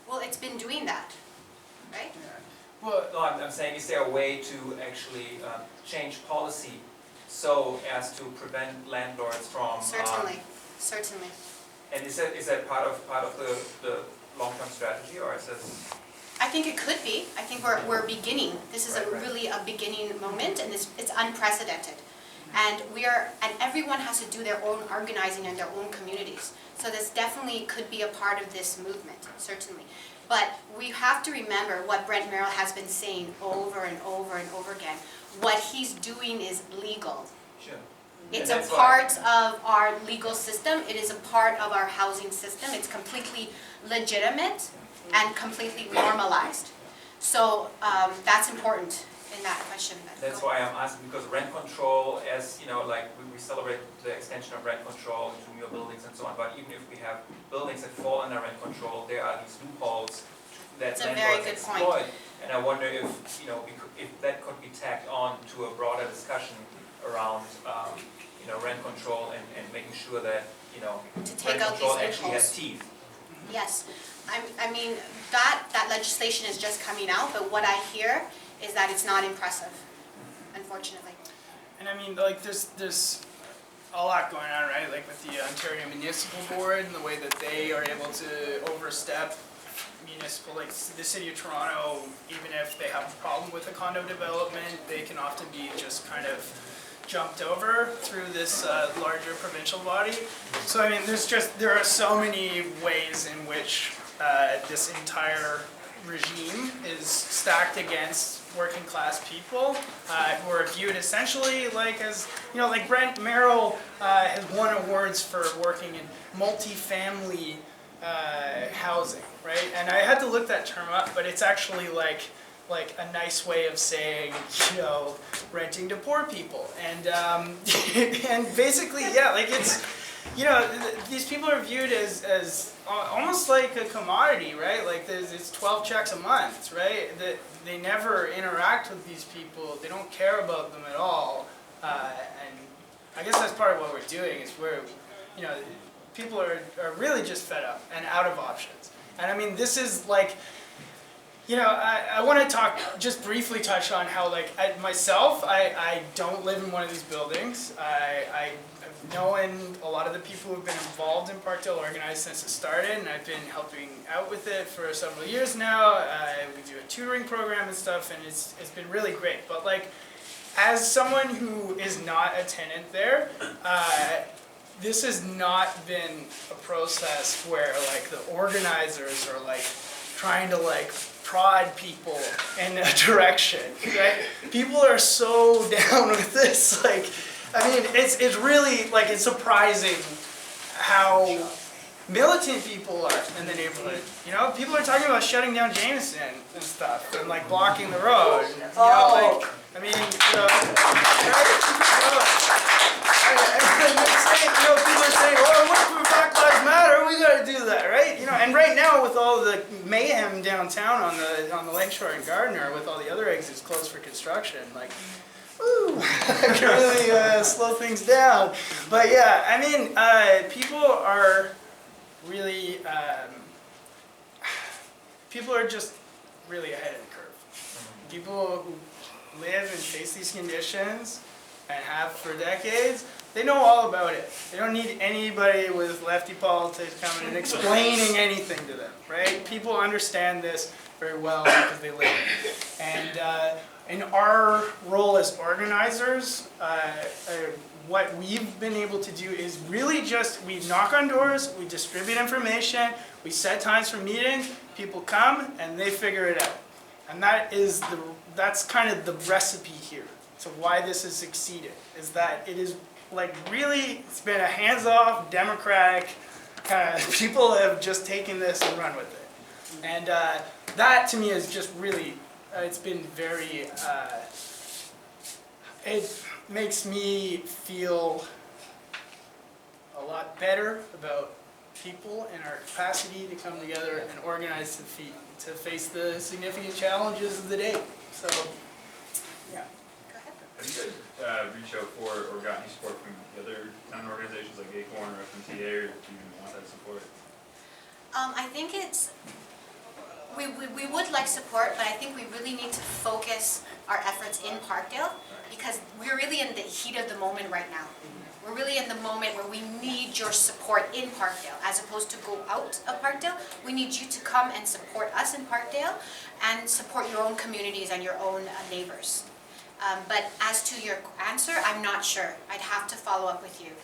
Well, it's been doing that, right? Yeah. Well, No, I'm saying, is there a way to actually change policy so as to prevent landlords from... Certainly. And is that part of the long-term strategy, or is this... I think it could be. I think we're beginning. This is really a beginning moment, and it's unprecedented. And everyone has to do their own organizing in their own communities. So this definitely could be a part of this movement, certainly. But we have to remember what Brent Merrill has been saying over and over and over again. What he's doing is legal. Sure. It's a part of our legal system. It is a part of our housing system. It's completely legitimate and completely normalized. So that's important in that question. That's why I'm asking, because rent control, as you know, like we celebrate the extension of rent control into newer buildings and so on, but even if we have buildings that fall under rent control, there are these loopholes that landlords exploit. And I wonder if, if that could be tacked on to a broader discussion around, rent control and making sure that, rent control actually has teeth. Yes. I mean, that legislation is just coming out, but what I hear is that it's not impressive, unfortunately. And I mean, like, there's a lot going on, right? Like with the Ontario Municipal Board and the way that they are able to overstep municipal, like the City of Toronto, even if they have a problem with a condo development, they can often be just kind of jumped over through this larger provincial body. So I mean, there are so many ways in which this entire regime is stacked against working class people who are viewed essentially like as, like Brent Merrill has won awards for working in multi-family housing, right? And I had to look that term up, but it's actually like a nice way of saying, renting to poor people. And and basically, yeah, like it's, these people are viewed as almost like a commodity, right? Like it's 12 checks a month, right? That they never interact with these people. They don't care about them at all. And I guess that's part of what we're doing is people are really just fed up and out of options. And I mean, this is like, I want to just briefly touch on how, like, myself, I don't live in one of these buildings. I've known a lot of the people who've been involved in Parkdale Organize since it started, and I've been helping out with it for several years now. We do a tutoring program and stuff, and it's been really great. But, like, as someone who is not a tenant there, this has not been a process where, like, the organizers are, like, trying to, like, prod people in a direction, right? People are so down with this, like, I mean, it's really, like, it's surprising how militant people are in the neighborhood. You know, people are talking about shutting down Jameson and stuff, and like blocking the road. You know, like, I mean, you know, people are saying, "Oh, what for Black Lives Matter? We got to do that, right?" You know, and right now with all the mayhem downtown on the Lakeshore and Gardner, with all the other exits closed for construction, like. Ooh, I can really slow things down. But yeah, I mean, people are really, people are just really ahead of the curve. People who live and face these conditions and have for decades, they know all about it. They don't need anybody with lefty politics coming and explaining anything to them, right? People understand this very well because they live it. And in our role as organizers, what we've been able to do is really just, we knock on doors, we distribute information, we set times for meetings, people come and they figure it out. And that's kind of the recipe here to why this has succeeded, is that it is like really, it's been a hands-off, democratic kind of, people have just taken this and run with it. And that to me is just really, it's been very, it makes me feel a lot better about people and our capacity to come together and organize to face the significant challenges of the day. So, yeah. Have you guys reached out for or got any support from the other town organizations like Acorn or FMTA, or do you want that support? I think it's, we would like support, but I think we really need to focus our efforts in Parkdale because we're really in the heat of the moment right now. We're really in the moment where we need your support in Parkdale as opposed to go out of Parkdale. We need you to come and support us in Parkdale and support your own communities and your own neighbors. But as to your answer, I'm not sure. I'd have to follow up with you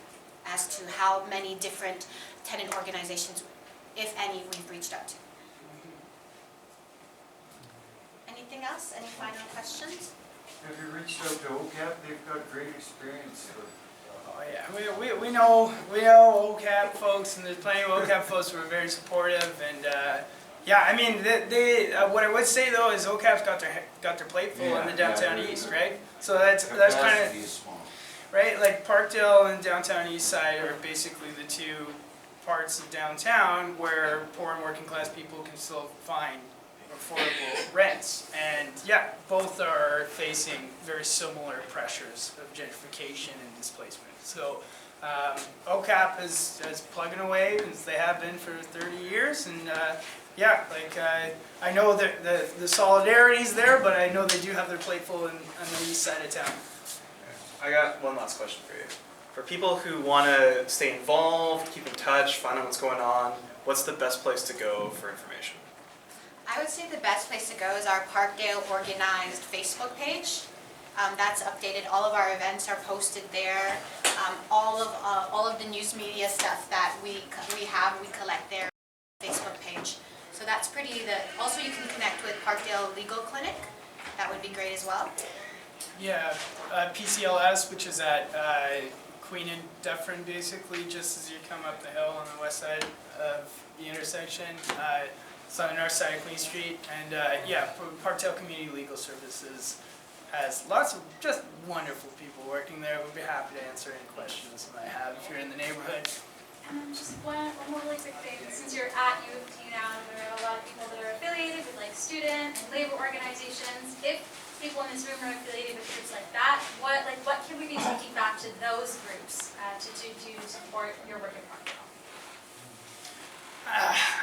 as to how many different tenant organizations, if any, we've reached out to. Anything else? Any final questions? Have you reached out to OCAP? They've got great experience with. Oh yeah, we know OCAP folks, and there's plenty of OCAP folks who are very supportive, and yeah, I mean, what I would say though is OCAP's got their plate full in the downtown east, right? So that's kind of right. Like Parkdale and downtown east side are basically the two parts of downtown where poor and working class people can still find affordable rents, and yeah, both are facing very similar pressures of gentrification and displacement. So OCAP is plugging away as they have been for 30 years, and yeah, like I know that the solidarity is there, but I know they do have their plate full on the east side of town. I got one last question for you. For people who want to stay involved, keep in touch, find out what's going on, what's the best place to go for information? I would say the best place to go is our Parkdale Organized Facebook page. That's updated. All of our events are posted there. All of the news media stuff that we collect there on the Facebook page. So that's pretty. Also, you can connect with Parkdale Legal Clinic. That would be great as well. Yeah, PCLS, which is at Queen and Dufferin, basically, just as you come up the hill on the west side of the intersection. It's on the north side of Queen Street, and yeah, Parkdale Community Legal Services has lots of just wonderful people working there. We'd be happy to answer any questions you might have if you're in the neighborhood. And then just one more really quick thing. Since you're at U of T now, there are a lot of people that are affiliated with like student and labor organizations. If people in this room are affiliated with groups like that, what can we be taking back to those groups to support your work at Parkdale?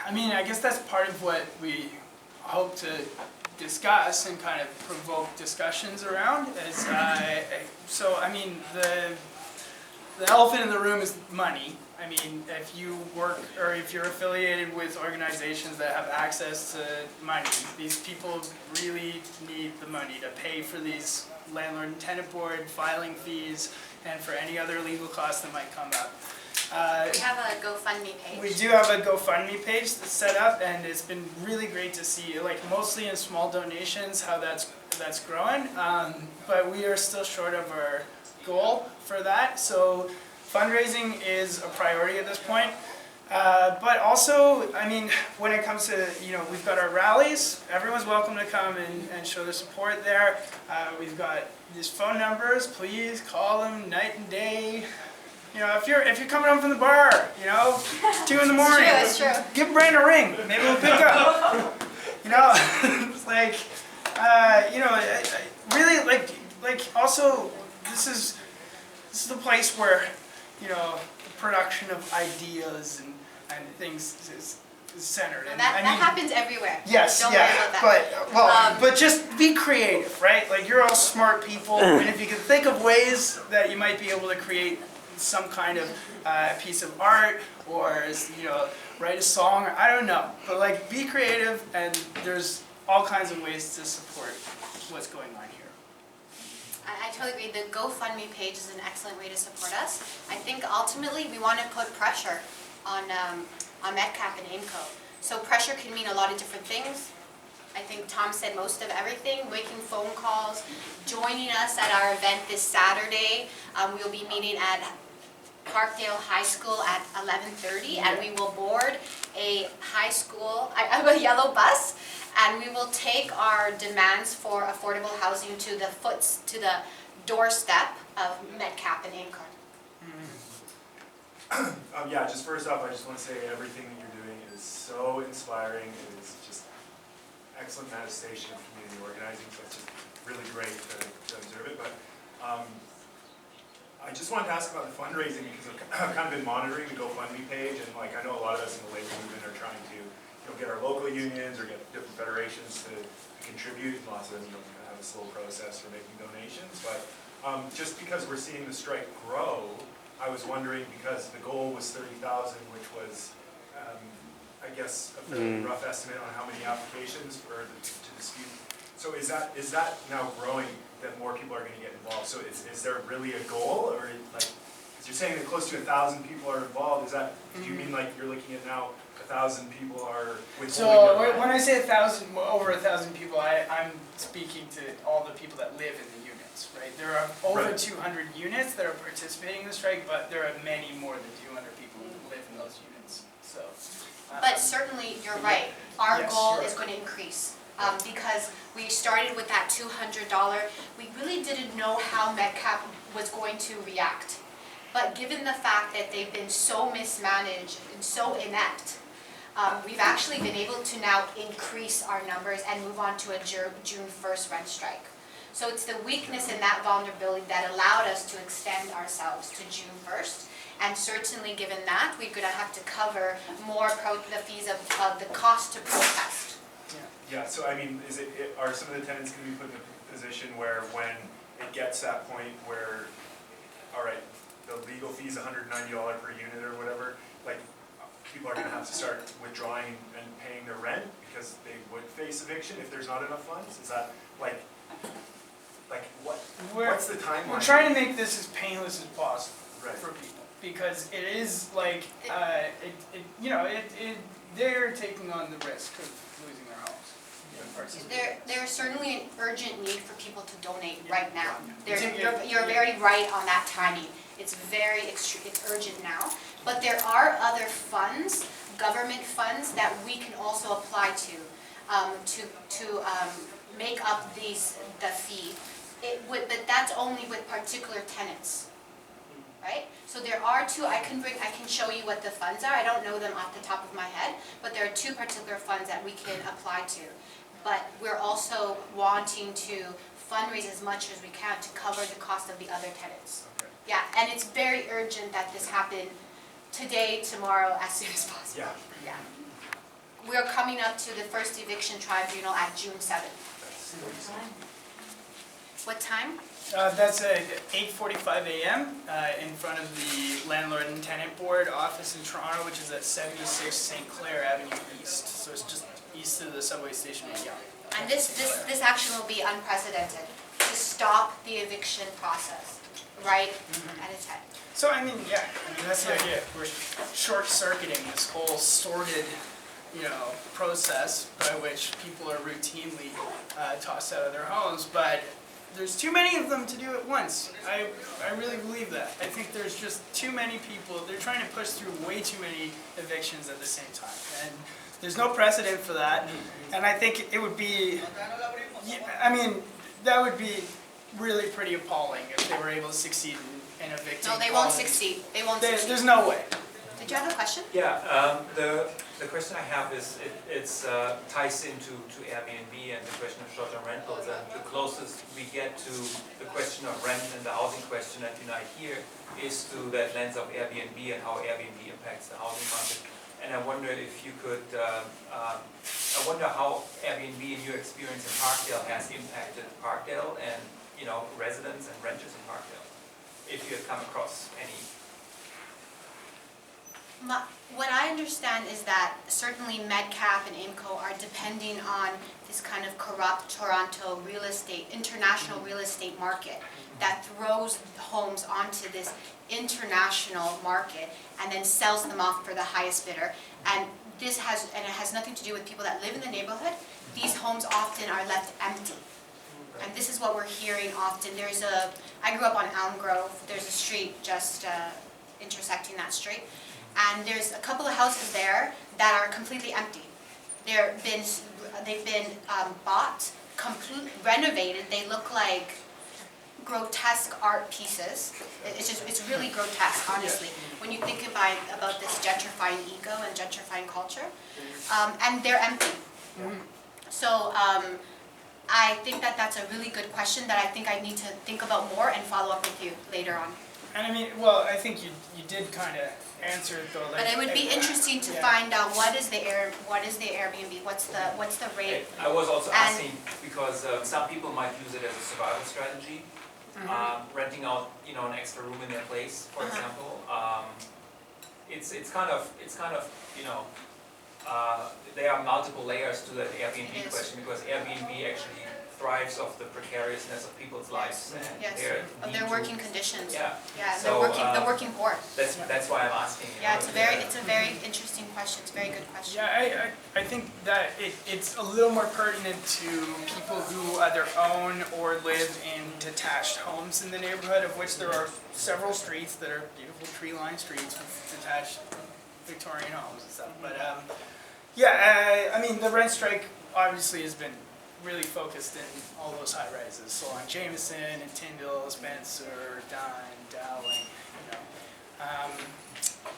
I mean, I guess that's part of what we hope to discuss and kind of provoke discussions around. So, I mean, the elephant in the room is money. I mean, if you work or if you're affiliated with organizations that have access to money, these people really need the money to pay for these landlord and tenant board filing fees and for any other legal costs that might come up. We have a GoFundMe page. We do have a GoFundMe page that's set up, and it's been really great to see, like mostly in small donations, how that's growing. But we are still short of our goal for that. So fundraising is a priority at this point. But also, I mean, when it comes to, we've got our rallies, everyone's welcome to come and show their support there. We've got these phone numbers, please call them night and day. If you're coming home from the bar, it's 2 in the morning, It's true. give Brand a ring, maybe we'll pick up. It's like, really, like also, this is the place where, the production of ideas and things is centered. And That I mean, happens everywhere. yes, Don't yeah, worry about that. but just be creative, right? Like, you're all smart people, and if you can think of ways that you might be able to create some kind of piece of art, or write a song, I don't know, but like, be creative, and there's all kinds of ways to support what's going on here. I totally agree. The GoFundMe page is an excellent way to support us. I think ultimately we want to put pressure on MatCap and INCO. So pressure can mean a lot of different things. I think Tom said most of everything, making phone calls, joining us at our event this Saturday. We'll be meeting at Parkdale High School at 11:30, and we will board a high school, a yellow bus, and we will take our demands for affordable housing to the doorstep of MatCap and INCO. Yeah, just first off, I just want to say everything that you're doing is so inspiring. It is just excellent manifestation of community organizing, so it's just really great to observe it. But I just wanted to ask about the fundraising, because I've kind of been monitoring the GoFundMe page, and I know a lot of us in the labor movement are trying to get our local unions or get different federations to contribute, and lots of them have a slow process for making donations. But just because we're seeing the strike grow, I was wondering, because the goal was 30,000, which was, I guess, a fairly rough estimate on how many applications to dispute. So is that now growing, that more people are going to get involved? So is there really a goal, or like, because you're saying that close to 1,000 people are involved? Is that? Do you mean like you're looking at now 1,000 people are withholding? So when I say 1,000, over 1,000 people, I'm speaking to all the people that live in the units, right? There are over 200 units that are participating in the strike, but there are many more than 200 people who live in those units. So. But certainly, you're right. Our goal sure. is going to increase. Because we started with that $200, we really didn't know how MetCap was going to react. But given the fact that they've been so mismanaged and so inept, we've actually been able to now increase our numbers and move on to a June 1st rent strike. So it's the weakness in that vulnerability that allowed us to extend ourselves to June 1st. And certainly given that, we're going to have to cover more the fees of the cost to protest. Yeah, so I mean, are some of the tenants going to be put in a position where when it gets that point where, all right, the legal fee is $190 per unit or whatever, like people are going to have to start withdrawing and paying their rent because they would face eviction if there's not enough funds? Is that like what's the timeline? We're trying to make this as painless as possible for people, because it is like, they're taking on the risk of losing their homes. There's certainly an urgent need for people to donate right now. You're very right on that timing. It's it's urgent now. But there are other funds, government funds, that we can also apply to make up the fee. But that's only with particular tenants, right? So there are two. I can show you what the funds are. I don't know them off the top of my head, but there are two particular funds that we can apply to. But we're also wanting to fundraise as much as we can to cover the cost of the other tenants. Okay. Yeah, and it's very urgent that this happen today, tomorrow, as soon as possible. Yeah. We're coming up to the first eviction tribunal at June 7th. What time? That's at 8:45 a.m. In front of the Landlord and Tenant Board office in Toronto, which is at 76 St. Clair Avenue East. So it's just east of the subway station in Yonge. And this action will be unprecedented to stop the eviction process right at its head. So I mean, that's the idea. We're short-circuiting this whole sordid, process by which people are routinely tossed out of their homes. But there's too many of them to do it once. I really believe that. I think there's just too many people. They're trying to push through way too many evictions at the same time, and there's no precedent for that. And I think it would be, I mean, that would be really pretty appalling if they were able to succeed in evicting. No, they won't succeed. They won't succeed. There's no way. Did you have a question? Yeah, the question I have is, it's ties into Airbnb and the question of short-term rentals, and the closest we get to the question of rent and the housing question that unite here is to that lens of Airbnb and how Airbnb impacts the housing market. And I wonder if you could, I wonder how Airbnb in your experience in Parkdale has impacted Parkdale and, you know, residents and renters in Parkdale, if you have come across any. What I understand is that certainly MatCap and IMCO are depending on this kind of corrupt Toronto real estate, international real estate market that throws homes onto this international market and then sells them off for the highest bidder. And it has nothing to do with people that live in the neighborhood. These homes often are left empty. And this is what we're hearing often. I grew up on Elm Grove. There's a street just intersecting that street. And there's a couple of houses there that are completely empty. They've been bought, completely renovated. They look like grotesque art pieces. It's really grotesque, honestly, when you think about this gentrifying ego and gentrifying culture. And they're empty. So I think that's a really good question that I think I need to think about more and follow up with you later on. And I mean, well, I think you did kind of answer it though. But it would be interesting to find out what is the Airbnb, what's the rate. I was also asking because some people might use it as a survival strategy, renting out, you know, an extra room in their place, for example. It's kind of you know, there are multiple layers to that Airbnb question, because Airbnb actually thrives off the precariousness of people's lives and their working conditions. Yeah. Yeah, So, they're working poor. That's why I'm asking. Yeah, it's a very interesting question. It's a very good question. Yeah, I think that it's a little more pertinent to people who either own or live in detached homes in the neighborhood, of which there are several streets that are beautiful tree-lined streets with detached Victorian homes and stuff. But yeah, I mean, the rent strike obviously has been really focused in all those high rises, so on Jameson and Tyndall, Spencer, Dunn, Dowling, you know.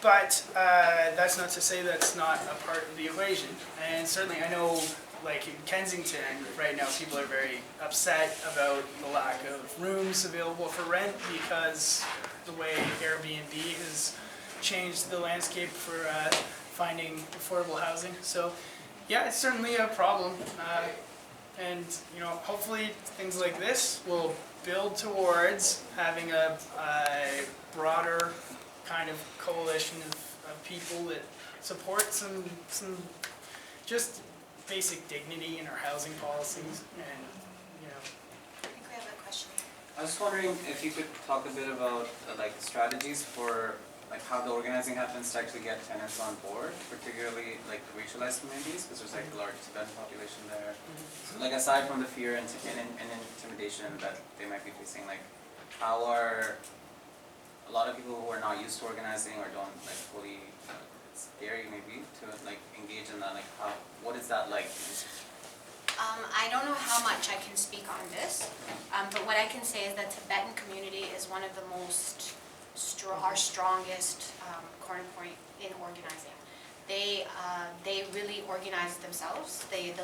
But that's not to say that's not a part of the equation. And certainly I know, like in Kensington right now, people are very upset about the lack of rooms available for rent because the way Airbnb has changed the landscape for finding affordable housing. So yeah, it's certainly a problem. And you know, hopefully things like this will build towards having a broader kind of coalition of people that support some just basic dignity in our housing policies, and you know. I think we have a question. I was wondering if you could talk a bit about like strategies for like how the organizing happens to actually get tenants on board, particularly like the racialized communities, because there's like a large Tibetan population there. So, like aside from the fear and intimidation that they might be facing, like how are a lot of people who are not used to organizing or don't like fully, it's scary maybe to like engage in that, like what is that like? I don't know how much I can speak on this, but what I can say is that Tibetan community is one of the most our strongest corner point in organizing. They really organize themselves. They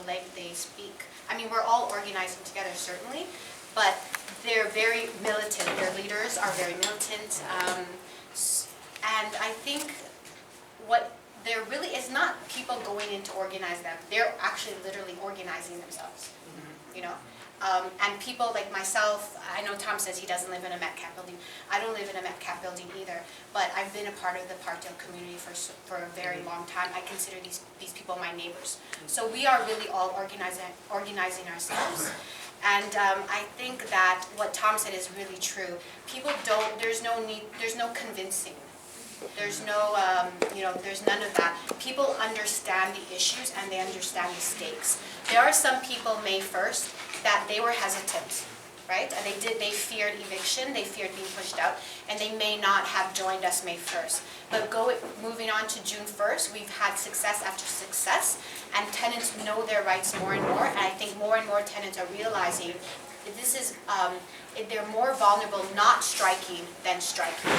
speak. I mean, we're all organizing together certainly, but they're very militant. Their leaders are very militant, and I think what there really is not people going in to organize them. They're actually literally organizing themselves. You know. And people like myself, I know Tom says he doesn't live in a MatCap building. I don't live in a MatCap building either, but I've been a part of the Parkdale community for a very long time. I consider these people my neighbors. So we are really all organizing ourselves. And I think that what Tom said is really true. People don't, there's no convincing. There's no, you know, there's none of that. People understand the issues and they understand the stakes. There are some people May 1st that they were hesitant. right? They feared eviction, they feared being pushed out, and they may not have joined us May 1st. But moving on to June 1st, we've had success after success, and tenants know their rights more and more, and I think more and more tenants are realizing that this is, they're more vulnerable not striking than striking.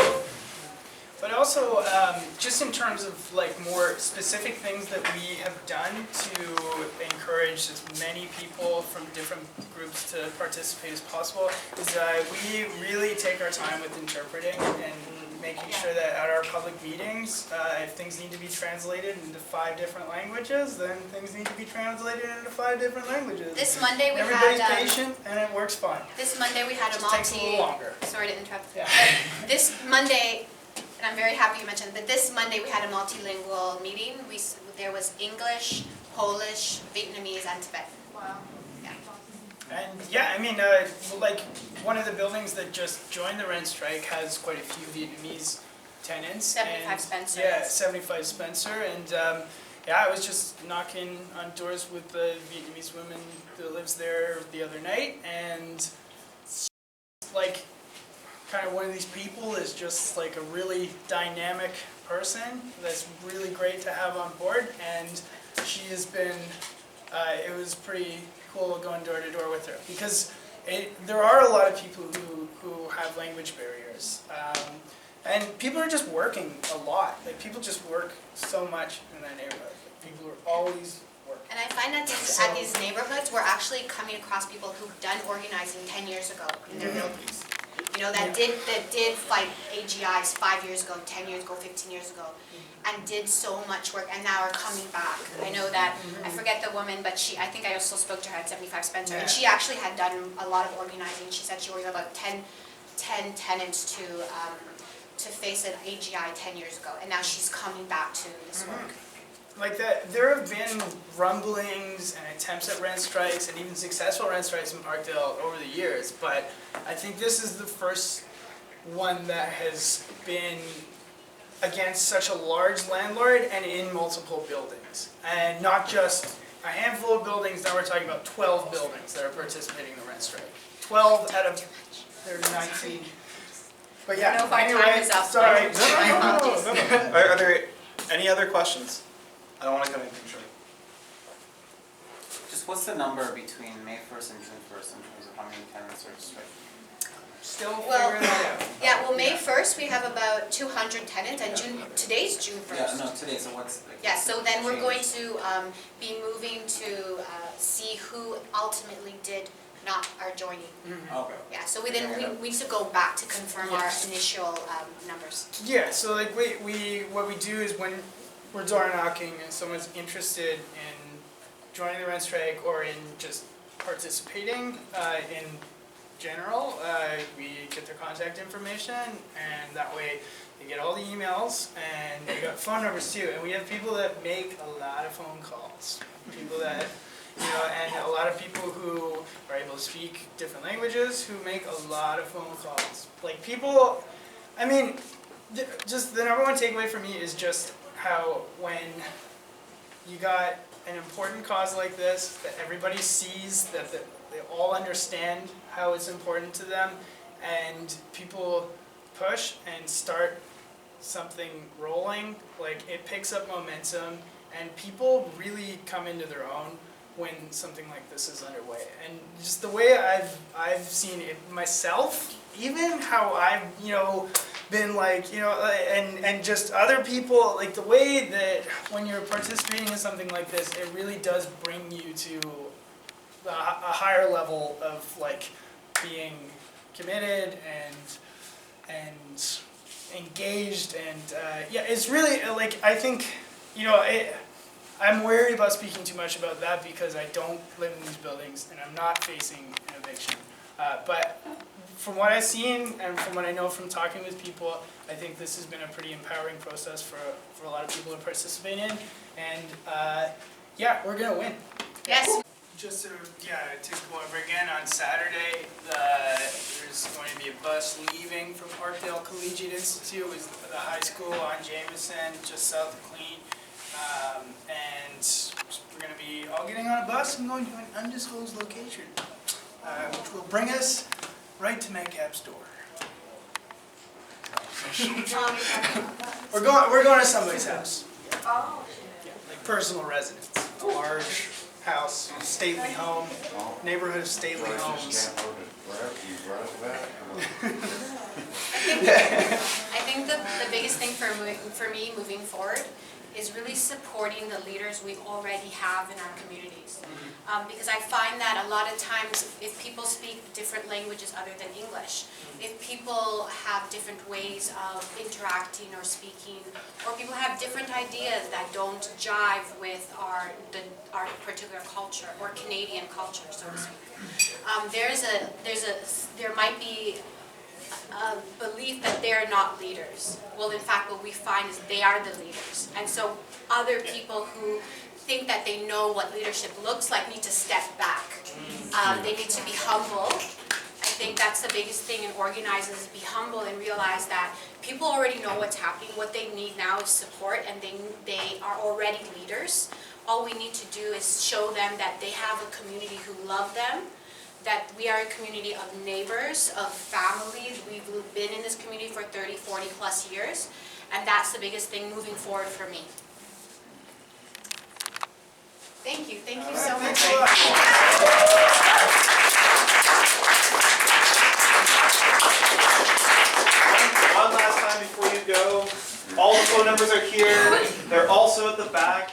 But also, just in terms of like more specific things that we have done to encourage as many people from different groups to participate as possible, is we really take our time with interpreting and making sure that at our public meetings, if things need to be translated into 5 different languages, then things need to be translated into 5 different languages. This Monday we Everybody's had... patient and it works fine. This Monday we had a Just takes a little longer. Sorry to interrupt. Yeah. This Monday, and I'm very happy you mentioned, but this Monday we had a multilingual meeting. There was English, Polish, Vietnamese, and Tibetan. Wow. And yeah, I mean, like one of the buildings that just joined the rent strike has quite a few Vietnamese tenants. 75 Spencer. Yeah, 75 Spencer. And yeah, I was just knocking on doors with the Vietnamese woman that lives there the other night. And like, kind of one of these people is just like a really dynamic person that's really great to have on board. And she has been, it was pretty cool going door to door with her, because there are a lot of people who have language barriers, and people are just working a lot. Like people just work so much in that neighborhood. People are always working. And I find that at these neighborhoods, we're actually coming across people who've done organizing 10 years ago in their buildings. You know, that did fight AGIs 5 years ago, 10 years ago, 15 years ago, and did so much work, and now are coming back. I know that, I forget the woman, but I think I also spoke to her at 75 Spencer, and she actually had done a lot of organizing. She said she organized about 10 tenants to face an AGI 10 years ago, and now she's coming back to this work. Like that, there have been rumblings and attempts at rent strikes and even successful rent strikes in Parkdale over the years, but I think this is the first one that has been against such a large landlord and in multiple buildings. And not just a handful of buildings, now we're talking about 12 buildings that are participating in the rent strike. 12 out of their 19. But yeah, I know if our anyway, time is up. sorry. No. Are there any other questions? I don't want to cut anything short. Just what's the number between May 1st and June 1st in terms of how many tenants are striking? Still Well, figuring that out. yeah, well, May 1st, we have about 200 tenants, and today's June 1st. Yeah, no, today, so what's like... Yeah, so then we're going change? to be moving to see who ultimately are joining. Okay. Yeah, so we need to go back to confirm our initial numbers. Yeah, so like what we do is when we're door knocking and someone's interested in joining the rent strike or in just participating in general, we get their contact information, and that way they get all the emails, and we got phone numbers too. And we have people that make a lot of phone calls, people that, you know, and a lot of people who are able to speak different languages who make a lot of phone calls. Like people, I mean, just the number one takeaway for me is just how when you got an important cause like this, that everybody sees, that they all understand how it's important to them, and people push and start something rolling, like it picks up momentum, and people really come into their own when something like this is underway. And just the way I've seen it myself, even how I've, you know, been like, you know, and just other people, like the way that when you're participating in something like this, it really does bring you to a higher level of like being committed and engaged, and yeah, it's really like, I think, you know, I'm worried about speaking too much about that because I don't live in these buildings and I'm not facing an eviction. But from what I've seen and from what I know from talking with people, I think this has been a pretty empowering process for a lot of people to participate in. And yeah, we're gonna win. Yes. Just to go over again, on Saturday, there's going to be a bus leaving from Parkdale Collegiate Institute, which is the high school on Jameson, just south of Queen. And we're going to be all getting on a bus and going to an undisclosed location, which will bring us right to MatCap's door. Oh, We're going to somebody's house, oh, like personal residence, a large house, stately home, neighborhood of stately homes. I think the biggest thing for me moving forward is really supporting the leaders we already have in our communities. Because I find that a lot of times if people speak different languages other than English, if people have different ways of interacting or speaking, or people have different ideas that don't jive with our particular culture or Canadian culture, so to speak, there might be a belief that they're not leaders. Well, in fact, what we find is they are the leaders. And so other people who think that they know what leadership looks like need to step back. They need to be humble. I think that's the biggest thing in organizers, be humble and realize that people already know what's happening. What they need now is support, and they are already leaders. All we need to do is show them that they have a community who love them, that we are a community of neighbors, of families. We've been in this community for 30, 40 plus years, and that's the biggest thing moving forward for me. Thank you so much. One last time before you go, all the phone numbers are here. They're also at the back.